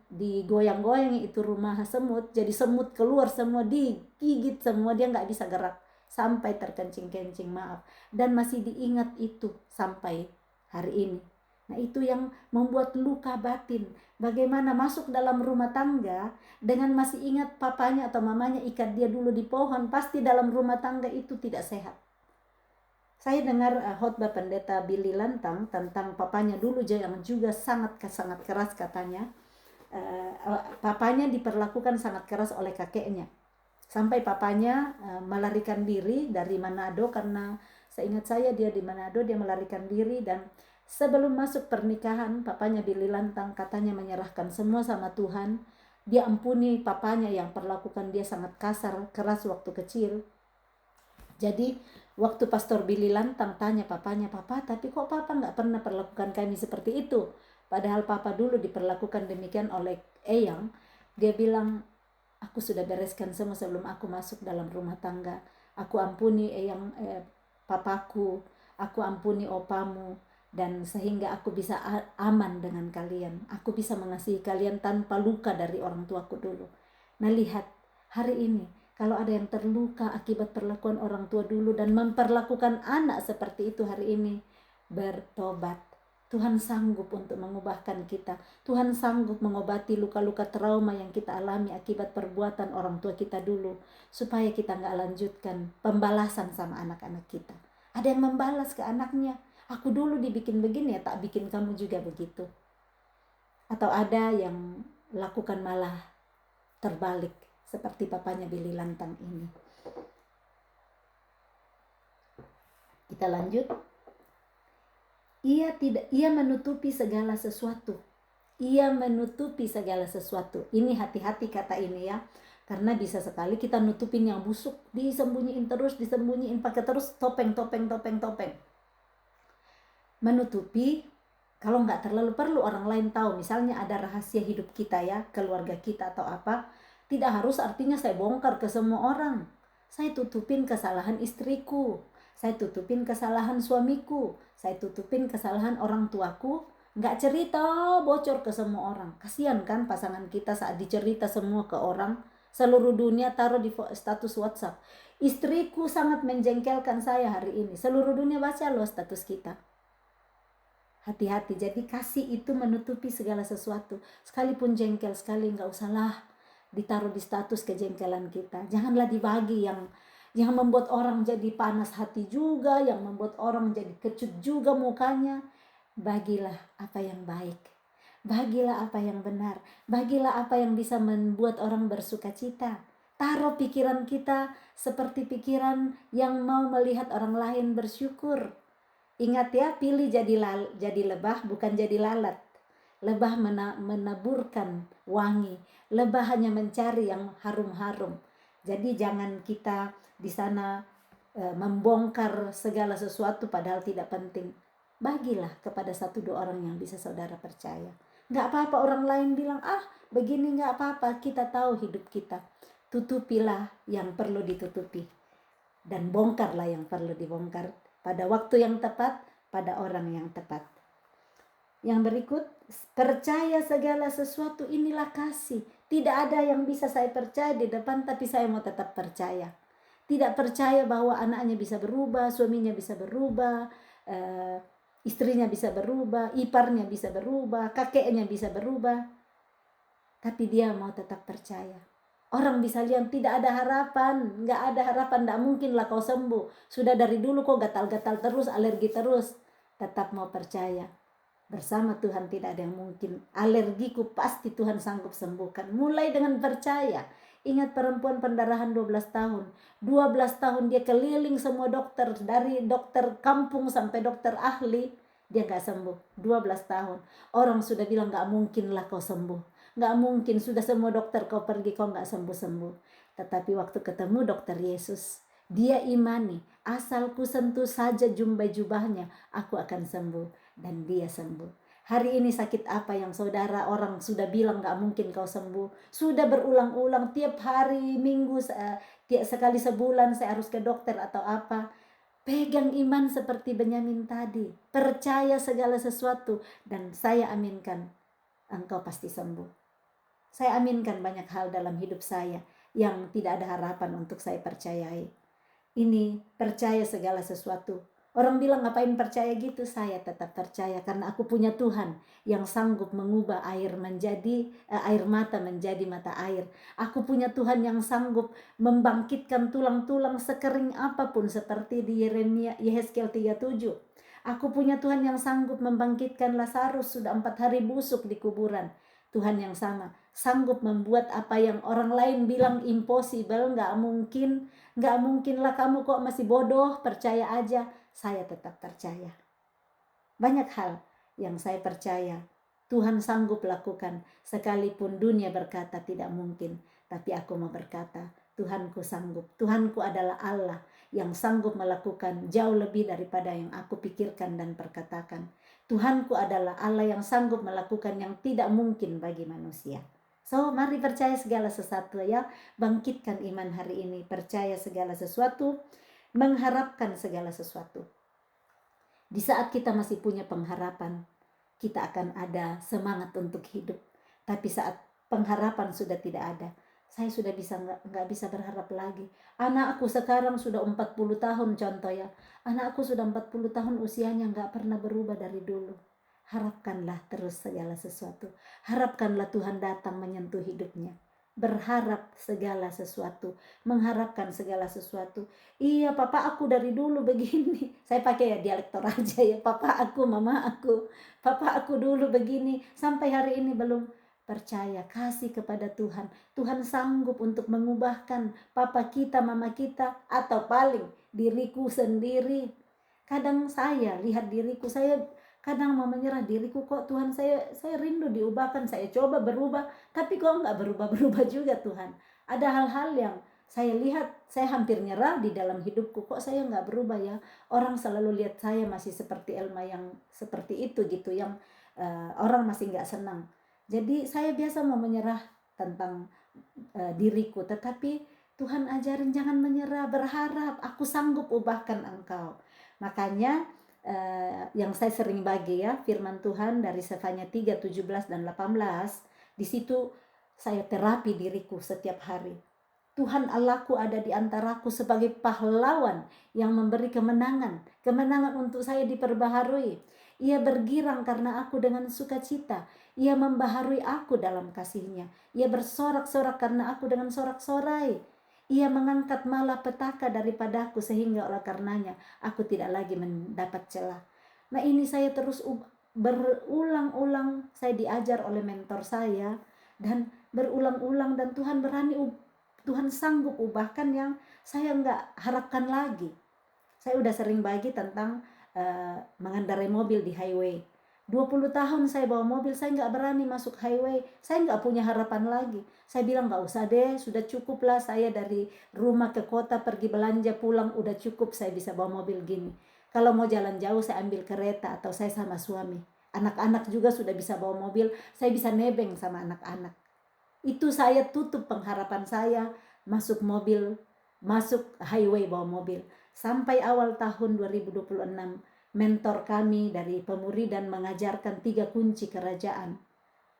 digoyang-goyang itu rumah semut, jadi semut keluar semua, digigit semua, dia nggak bisa gerak sampai terkencing-kencing, maaf, dan masih diingat itu sampai hari ini. Nah, itu yang membuat luka batin. Bagaimana masuk dalam rumah tangga dengan masih ingat papanya atau mamanya ikat dia dulu di pohon, pasti dalam rumah tangga itu tidak sehat. Saya dengar khotbah pendeta Billy Lantang tentang papanya dulu yang juga sangat keras katanya. Papanya diperlakukan sangat keras oleh kakeknya. Sampai papanya melarikan diri dari Manado, karena seingat saya dia di Manado, dia melarikan diri. Dan sebelum masuk pernikahan, papanya Billy Lantang katanya menyerahkan semua sama Tuhan. Dia ampuni papanya yang perlakukan dia sangat kasar, keras waktu kecil. Jadi waktu Pastor Billy Lantang tanya papanya, "Papa, tapi kok papa nggak pernah perlakukan kami seperti itu? Padahal papa dulu diperlakukan demikian oleh Eyang." Dia bilang, "Aku sudah bereskan semua sebelum aku masuk dalam rumah tangga. Aku ampuni Eyang, papaku, aku ampuni opamu, dan sehingga aku bisa aman dengan kalian. Aku bisa mengasihi kalian tanpa luka dari orang tuaku dulu." Nah, lihat hari ini, kalau ada yang terluka akibat perlakuan orang tua dulu dan memperlakukan anak seperti itu hari ini, bertobat. Tuhan sanggup untuk mengubahkan kita. Tuhan sanggup mengobati luka-luka trauma yang kita alami akibat perbuatan orang tua kita dulu, supaya kita nggak lanjutkan pembalasan sama anak-anak kita. Ada yang membalas ke anaknya, "Aku dulu dibikin begini ya, tak bikin kamu juga begitu." Atau ada yang lakukan malah terbalik, seperti papanya Billy Lantang ini. Kita lanjut. Ia menutupi segala sesuatu. Ia menutupi segala sesuatu. Ini hati-hati kata ini ya. Karena bisa sekali kita nutupin yang busuk, disembunyiin terus, disembunyiin pakai terus topeng. Menutupi kalau nggak terlalu perlu orang lain tahu. Misalnya ada rahasia hidup kita ya, keluarga kita atau apa, tidak harus artinya saya bongkar ke semua orang. Saya tutupin kesalahan istriku, saya tutupin kesalahan suamiku, saya tutupin kesalahan orang tuaku. Nggak cerita bocor ke semua orang. Kasihan kan pasangan kita saat dicerita semua ke orang, seluruh dunia taruh di status WhatsApp. "Istriku sangat menjengkelkan saya hari ini." Seluruh dunia baca loh status kita. Hati-hati, jadi kasih itu menutupi segala sesuatu. Sekalipun jengkel sekali, nggak usahlah ditaruh di status kejengkelan kita. Janganlah dibagi yang membuat orang jadi panas hati juga, yang membuat orang jadi kecut juga mukanya. Bagilah apa yang baik, bagilah apa yang benar, bagilah apa yang bisa membuat orang bersuka cita. Taruh pikiran kita seperti pikiran yang mau melihat orang lain bersyukur. Ingat ya, pilih jadi lebah bukan jadi lalat. Lebah menaburkan wangi, lebah hanya mencari yang harum-harum. Jadi jangan kita di sana membongkar segala sesuatu padahal tidak penting. Bagilah kepada 1, 2 orang yang bisa saudara percaya. Nggak apa-apa orang lain bilang, "Ah begini," nggak apa-apa, kita tahu hidup kita. Tutupilah yang perlu ditutupi, dan bongkarlah yang perlu dibongkar pada waktu yang tepat, pada orang yang tepat. Yang berikut, percaya segala sesuatu, inilah kasih. Tidak ada yang bisa saya percaya di depan, tapi saya mau tetap percaya. Tidak percaya bahwa anaknya bisa berubah, suaminya bisa berubah, istrinya bisa berubah, iparnya bisa berubah, kakeknya bisa berubah. Tapi dia mau tetap percaya. Orang bisa lihat tidak ada harapan, nggak ada harapan, nggak mungkin lah kau sembuh. Sudah dari dulu kau gatal-gatal terus, alergi terus. Tetap mau percaya. Bersama Tuhan tidak ada yang mungkin. Alergiku pasti Tuhan sanggup sembuhkan. Mulai dengan percaya. Ingat perempuan pendarahan 12 tahun. 12 tahun dia keliling semua dokter. Dari dokter kampung sampai dokter ahli. Dia gak sembuh. 12 tahun. Orang sudah bilang gak mungkin lah kau sembuh. Gak mungkin, sudah semua dokter kau pergi, kau gak sembuh-sembuh. Tetapi waktu ketemu dokter Yesus, dia imani, asal ku sentuh saja jumbai jubahnya, aku akan sembuh. Dan dia sembuh. Hari ini sakit apa yang saudara orang sudah bilang gak mungkin kau sembuh. Sudah berulang-ulang tiap hari, minggu, tiap sekali sebulan saya harus ke dokter atau apa. Pegang iman seperti Benyamin tadi. Percaya segala sesuatu dan saya aminkan engkau pasti sembuh. Saya aminkan banyak hal dalam hidup saya yang tidak ada harapan untuk saya percayai. Ini percaya segala sesuatu. Orang bilang ngapain percaya gitu? Saya tetap percaya karena aku punya Tuhan yang sanggup mengubah air mata menjadi mata air. Aku punya Tuhan yang sanggup membangkitkan tulang-tulang sekering apapun seperti di Yehezkiel 37. Aku punya Tuhan yang sanggup membangkitkan Lazarus sudah 4 hari busuk di kuburan. Tuhan yang sama, sanggup membuat apa yang orang lain bilang impossible, gak mungkin lah kamu kok masih bodoh, percaya aja. Saya tetap percaya. Banyak hal yang saya percaya Tuhan sanggup lakukan, sekalipun dunia berkata tidak mungkin. Tapi aku mau berkata, Tuhanku sanggup. Tuhanku adalah Allah yang sanggup melakukan jauh lebih daripada yang aku pikirkan dan perkatakan. Tuhanku adalah Allah yang sanggup melakukan yang tidak mungkin bagi manusia. So, mari percaya segala sesuatu ya. Bangkitkan iman hari ini. Percaya segala sesuatu. Mengharapkan segala sesuatu. Di saat kita masih punya pengharapan, kita akan ada semangat untuk hidup. Tapi saat pengharapan sudah tidak ada, saya sudah nggak bisa berharap lagi. Anak aku sekarang sudah 40 tahun contoh ya. Anak aku sudah 40 tahun usianya nggak pernah berubah dari dulu. Harapkanlah terus segala sesuatu. Harapkanlah Tuhan datang menyentuh hidupnya. Berharap segala sesuatu. Mengharapkan segala sesuatu. Iya, papa aku dari dulu begini. Saya pakai ya dialek Toraja ya. Papa aku, mama aku. Papa aku dulu begini. Sampai hari ini belum. Percaya, kasih kepada Tuhan. Tuhan sanggup untuk mengubahkan papa kita, mama kita, atau paling diriku sendiri. Kadang saya lihat diriku, saya kadang mau menyerah diriku, kok Tuhan saya rindu diubahkan, saya coba berubah, tapi kok nggak berubah-berubah juga Tuhan. Ada hal-hal yang saya lihat, saya hampir nyerah di dalam hidupku, kok saya nggak berubah ya. Orang selalu lihat saya masih seperti Elma yang seperti itu gitu, yang orang masih nggak senang. Jadi saya biasa mau menyerah tentang diriku, tetapi Tuhan ajarin jangan menyerah, berharap, aku sanggup ubahkan engkau. Makanya yang saya sering bagi ya, firman Tuhan dari Sefanya 3, 17 dan 18, di situ saya terapi diriku setiap hari. Tuhan Allahku ada di antaraku sebagai pahlawan yang memberi kemenangan untuk saya diperbaharui. Ia bergirang karena aku dengan sukacita. Ia membaharui aku dalam kasih-Nya. Ia bersorak-sorak karena aku dengan sorak-sorai. Ia mengangkat malapetaka daripadaku sehingga oleh karenanya aku tidak lagi mendapat celah. Nah, ini saya terus berulang-ulang saya diajar oleh mentor saya dan berulang-ulang, dan Tuhan sanggup ubahkan yang saya nggak harapkan lagi. Saya udah sering bagi tentang mengendarai mobil di highway. 20 tahun saya bawa mobil, saya nggak berani masuk highway. Saya nggak punya harapan lagi. Saya bilang nggak usah deh, sudah cukup lah saya dari rumah ke kota pergi belanja pulang, udah cukup saya bisa bawa mobil gini. Kalau mau jalan jauh saya ambil kereta atau saya sama suami. Anak-anak juga sudah bisa bawa mobil, saya bisa nebeng sama anak-anak. Itu saya tutup pengharapan saya masuk highway bawa mobil. Sampai awal tahun 2026, mentor kami dari pemuridan mengajarkan 3 kunci kerajaan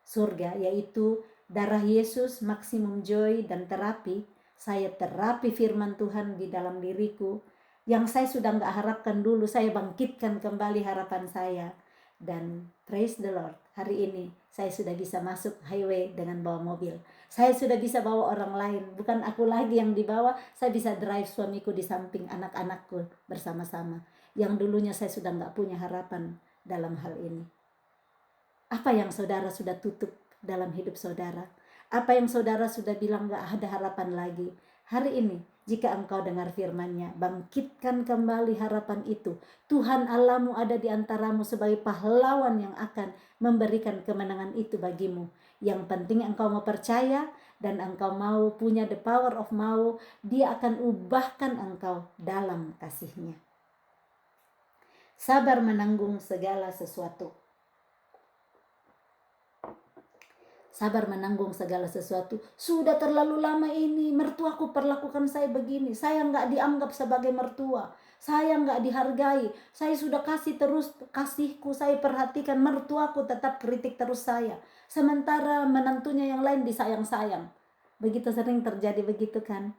surga, yaitu darah Yesus, maksimum joy, dan terapi. Saya terapi firman Tuhan di dalam diriku. Yang saya sudah gak harapkan dulu, saya bangkitkan kembali harapan saya. Dan praise the Lord, hari ini saya sudah bisa masuk highway dengan bawa mobil. Saya sudah bisa bawa orang lain, bukan aku lagi yang dibawa. Saya bisa drive suamiku di samping, anak-anakku bersama-sama. Yang dulunya saya sudah gak punya harapan dalam hal ini. Apa yang saudara sudah tutup dalam hidup saudara? Apa yang saudara sudah bilang gak ada harapan lagi? Hari ini, jika engkau dengar firman-Nya, bangkitkan kembali harapan itu. Tuhan Allahmu ada di antaramu sebagai pahlawan yang akan memberikan kemenangan itu bagimu. Yang penting engkau mau percaya dan engkau mau punya the power of mau, dia akan ubahkan engkau dalam kasih-Nya. Sabar menanggung segala sesuatu. Sabar menanggung segala sesuatu. Sudah terlalu lama ini mertuaku perlakukan saya begini. Saya nggak dianggap sebagai mertua. Saya nggak dihargai. Saya sudah kasih terus kasihku. Saya perhatikan, mertuaku tetap kritik terus saya. Sementara menantunya yang lain disayang-sayang. Begitu sering terjadi begitu kan.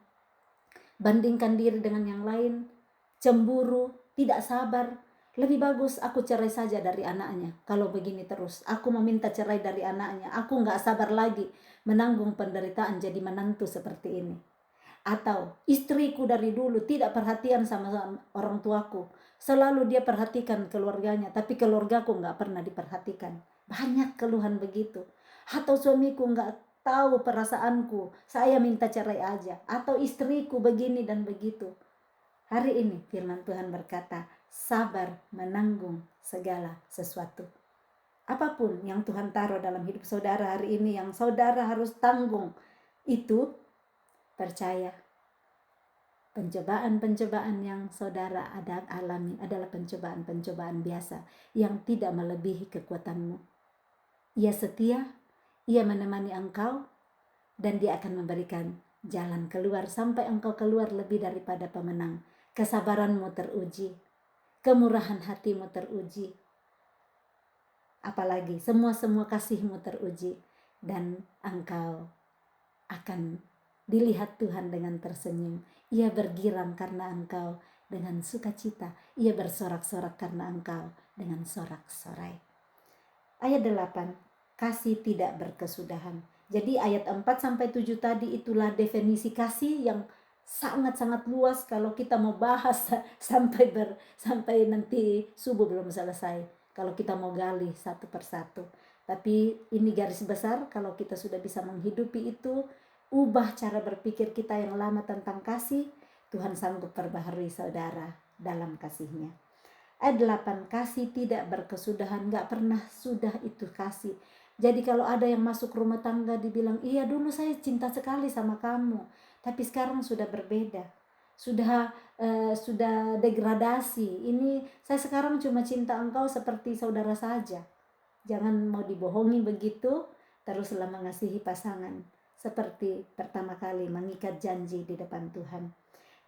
Bandingkan diri dengan yang lain. Cemburu, tidak sabar. Lebih bagus aku cerai saja dari anaknya. Kalau begini terus, aku meminta cerai dari anaknya. Aku nggak sabar lagi menanggung penderitaan jadi menantu seperti ini. Atau istriku dari dulu tidak perhatian sama orang tuaku. Selalu dia perhatikan keluarganya, tapi keluargaku nggak pernah diperhatikan. Banyak keluhan begitu. Atau suamiku nggak tahu perasaanku, saya minta cerai aja. Atau istriku begini dan begitu. Hari ini firman Tuhan berkata, sabar menanggung segala sesuatu. Apapun yang Tuhan taruh dalam hidup saudara hari ini yang saudara harus tanggung, itu percaya. Pencobaan-pencobaan yang saudara alami adalah pencobaan-pencobaan biasa yang tidak melebihi kekuatanmu. Ia setia, ia menemani engkau, dan dia akan memberikan jalan keluar sampai engkau keluar lebih daripada pemenang. Kesabaranmu teruji, kemurahan hatimu teruji, apalagi semua kasihmu teruji, dan engkau akan dilihat Tuhan dengan tersenyum. Ia bergirang karena engkau dengan sukacita, ia bersorak-sorak karena engkau dengan sorak-sorai. Ayat 8, kasih tidak berkesudahan. Jadi ayat 4-7 tadi itulah definisi kasih yang sangat-sangat luas. Kalau kita mau bahas sampai nanti subuh belum selesai, kalau kita mau gali satu persatu. Tapi ini garis besar, kalau kita sudah bisa menghidupi itu, ubah cara berpikir kita yang lama tentang kasih, Tuhan sanggup perbaharui saudara dalam kasih-Nya. Ayat 8, kasih tidak berkesudahan, gak pernah sudah itu kasih. Jadi kalau ada yang masuk rumah tangga dibilang, iya dulu saya cinta sekali sama kamu, tapi sekarang sudah berbeda, sudah degradasi. Ini saya sekarang cuma cinta engkau seperti saudara saja. Jangan mau dibohongi begitu, teruslah mengasihi pasangan seperti pertama kali mengikat janji di depan Tuhan.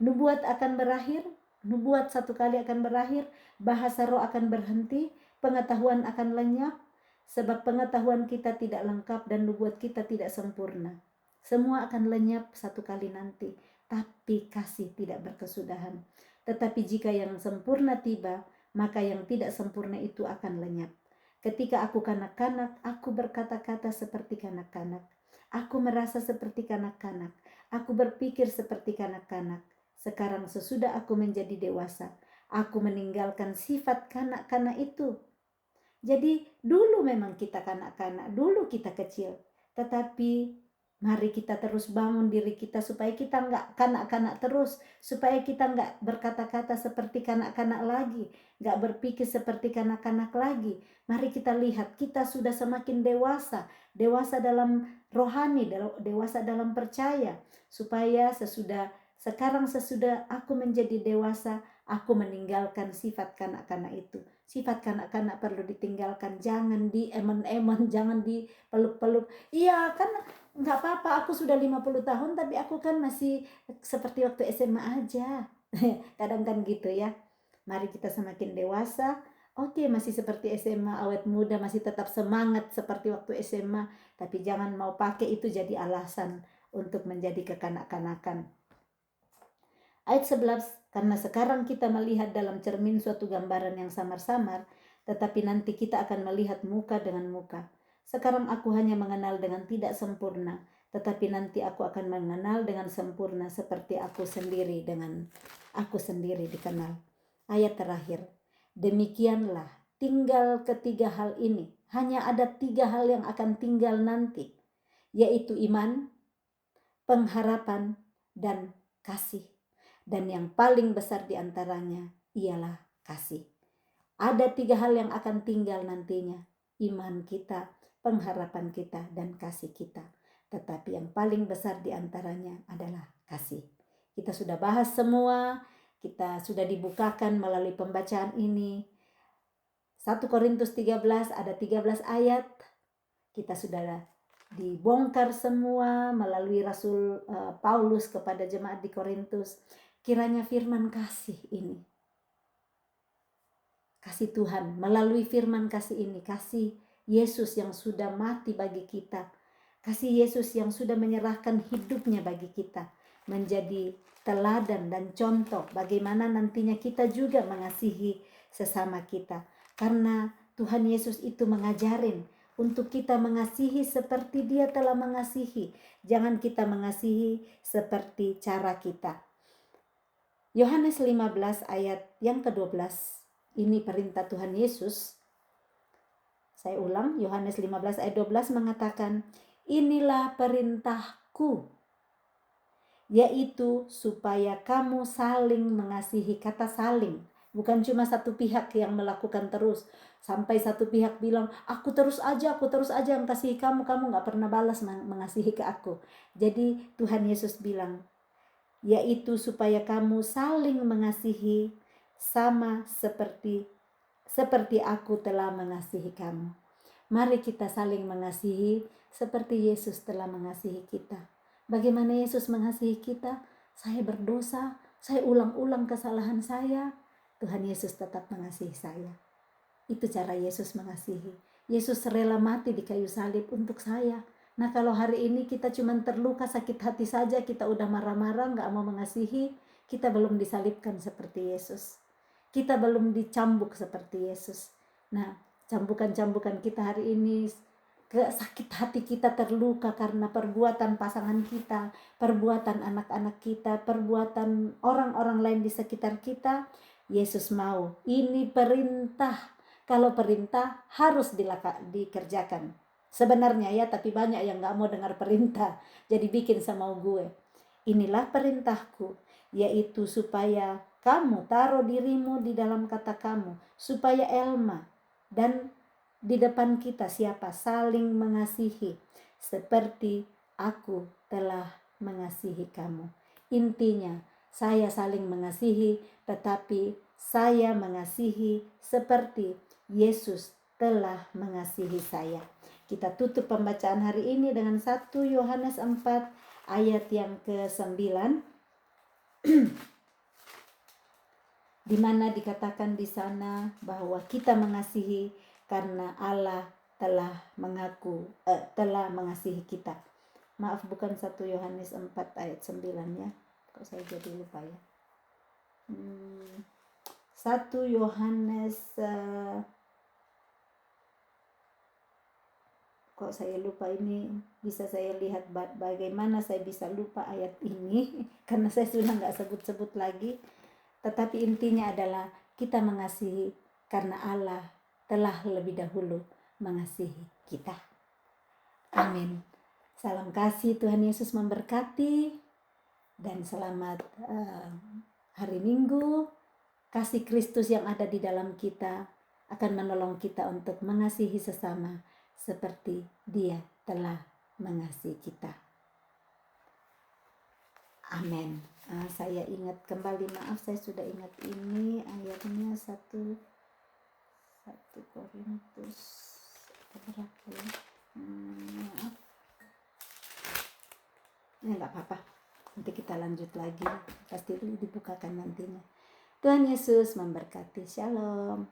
Nubuat akan berakhir, nubuat satu kali akan berakhir, bahasa roh akan berhenti, pengetahuan akan lenyap, sebab pengetahuan kita tidak lengkap dan nubuat kita tidak sempurna. Semua akan lenyap satu kali nanti, tapi kasih tidak berkesudahan. Tetapi jika yang sempurna tiba, maka yang tidak sempurna itu akan lenyap. Ketika aku kanak-kanak, aku berkata-kata seperti kanak-kanak. Aku merasa seperti kanak-kanak. Aku berpikir seperti kanak-kanak. Sekarang sesudah aku menjadi dewasa, aku meninggalkan sifat kanak-kanak itu. Jadi dulu memang kita kanak-kanak, dulu kita kecil. Tetapi mari kita terus bangun diri kita supaya kita enggak kanak-kanak terus. Supaya kita enggak berkata-kata seperti kanak-kanak lagi. Enggak berpikir seperti kanak-kanak lagi. Mari kita lihat kita sudah semakin dewasa. Dewasa dalam rohani, dewasa dalam percaya. Supaya sesudah aku menjadi dewasa, aku meninggalkan sifat kanak-kanak itu. Sifat kanak-kanak perlu ditinggalkan, jangan diemen-emen, jangan dipeluk-peluk. Iya kan nggak apa-apa, aku sudah 50 tahun tapi aku kan masih seperti waktu SMA aja. Kadang kan gitu ya. Mari kita semakin dewasa, oke, masih seperti SMA, awet muda, masih tetap semangat seperti waktu SMA, tapi jangan mau pakai itu jadi alasan untuk menjadi kekanak-kanakan. Ayat 11, karena sekarang kita melihat dalam cermin suatu gambaran yang samar-samar, tetapi nanti kita akan melihat muka dengan muka. Sekarang aku hanya mengenal dengan tidak sempurna, tetapi nanti aku akan mengenal dengan sempurna seperti aku sendiri dikenal. Ayat terakhir, demikianlah tinggal ketiga hal ini. Hanya ada 3 hal yang akan tinggal nanti, yaitu iman, pengharapan, dan kasih. Dan yang paling besar di antaranya ialah kasih. Ada 3 hal yang akan tinggal nantinya. Iman kita, pengharapan kita, dan kasih kita. Tetapi yang paling besar di antaranya adalah kasih. Kita sudah bahas semua, kita sudah dibukakan melalui pembacaan ini. 1 Korintus 13 ada 13 ayat. Kita sudah dibongkar semua melalui Rasul Paulus kepada jemaat di Korintus. Kiranya firman kasih ini, kasih Tuhan melalui firman kasih ini, kasih Yesus yang sudah mati bagi kita, kasih Yesus yang sudah menyerahkan hidupnya bagi kita, menjadi teladan dan contoh bagaimana nantinya kita juga mengasihi sesama kita. Karena Tuhan Yesus itu mengajarin untuk kita mengasihi seperti Dia telah mengasihi. Jangan kita mengasihi seperti cara kita. Yohanes 15 ayat yang ke-12. Ini perintah Tuhan Yesus. Saya ulang, Yohanes 15 ayat 12 mengatakan, "Inilah perintahku, yaitu supaya kamu saling mengasihi." Kata saling, bukan cuma satu pihak yang melakukan terus. Sampai satu pihak bilang, aku terus aja mengasihi kamu, kamu gak pernah balas mengasihi ke aku. Jadi Tuhan Yesus bilang, yaitu supaya kamu saling mengasihi sama seperti aku telah mengasihi kamu. Mari kita saling mengasihi seperti Yesus telah mengasihi kita. Bagaimana Yesus mengasihi kita? Saya berdosa, saya ulang-ulang kesalahan saya, Tuhan Yesus tetap mengasihi saya. Itu cara Yesus mengasihi. Yesus rela mati di kayu salib untuk saya. Nah, kalau hari ini kita cuma terluka sakit hati saja, kita udah marah-marah, gak mau mengasihi, kita belum disalibkan seperti Yesus. Kita belum dicambuk seperti Yesus. Nah, cambukan-cambukan kita hari ini, sakit hati kita terluka karena perbuatan pasangan kita, perbuatan anak-anak kita, perbuatan orang-orang lain di sekitar kita. Yesus mau, ini perintah. Kalau perintah harus dikerjakan. Sebenarnya ya, tapi banyak yang gak mau dengar perintah. Jadi bikin semau gue. Inilah perintahku, yaitu supaya kamu taruh dirimu di dalam kata kamu. Supaya Elma dan di depan kita siapa saling mengasihi. Seperti aku telah mengasihi kamu. Intinya, saya saling mengasihi, tetapi saya mengasihi seperti Yesus telah mengasihi saya. Kita tutup pembacaan hari ini dengan 1 Yohanes 4 ayat yang ke-9. Di mana dikatakan di sana bahwa kita mengasihi karena Allah telah mengasihi kita. Maaf, bukan 1 Yohanes 4 ayat 9 ya. Kok saya jadi lupa ya. 1 Yohanes kok saya lupa ini, bisa saya lihat bagaimana saya bisa lupa ayat ini karena saya sudah gak sebut-sebut lagi. Tetapi intinya adalah kita mengasihi karena Allah telah lebih dahulu mengasihi kita. Amin. Salam kasih, Tuhan Yesus memberkati, dan selamat hari Minggu. Kasih Kristus yang ada di dalam kita akan menolong kita untuk mengasihi sesama seperti Dia telah mengasihi kita. Amin. Saya ingat kembali, maaf saya sudah ingat ini ayatnya 1 Korintus berapa ya? Maaf. Ya nggak apa-apa. Nanti kita lanjut lagi. Pasti dibukakan nantinya. Tuhan Yesus memberkati. Shalom.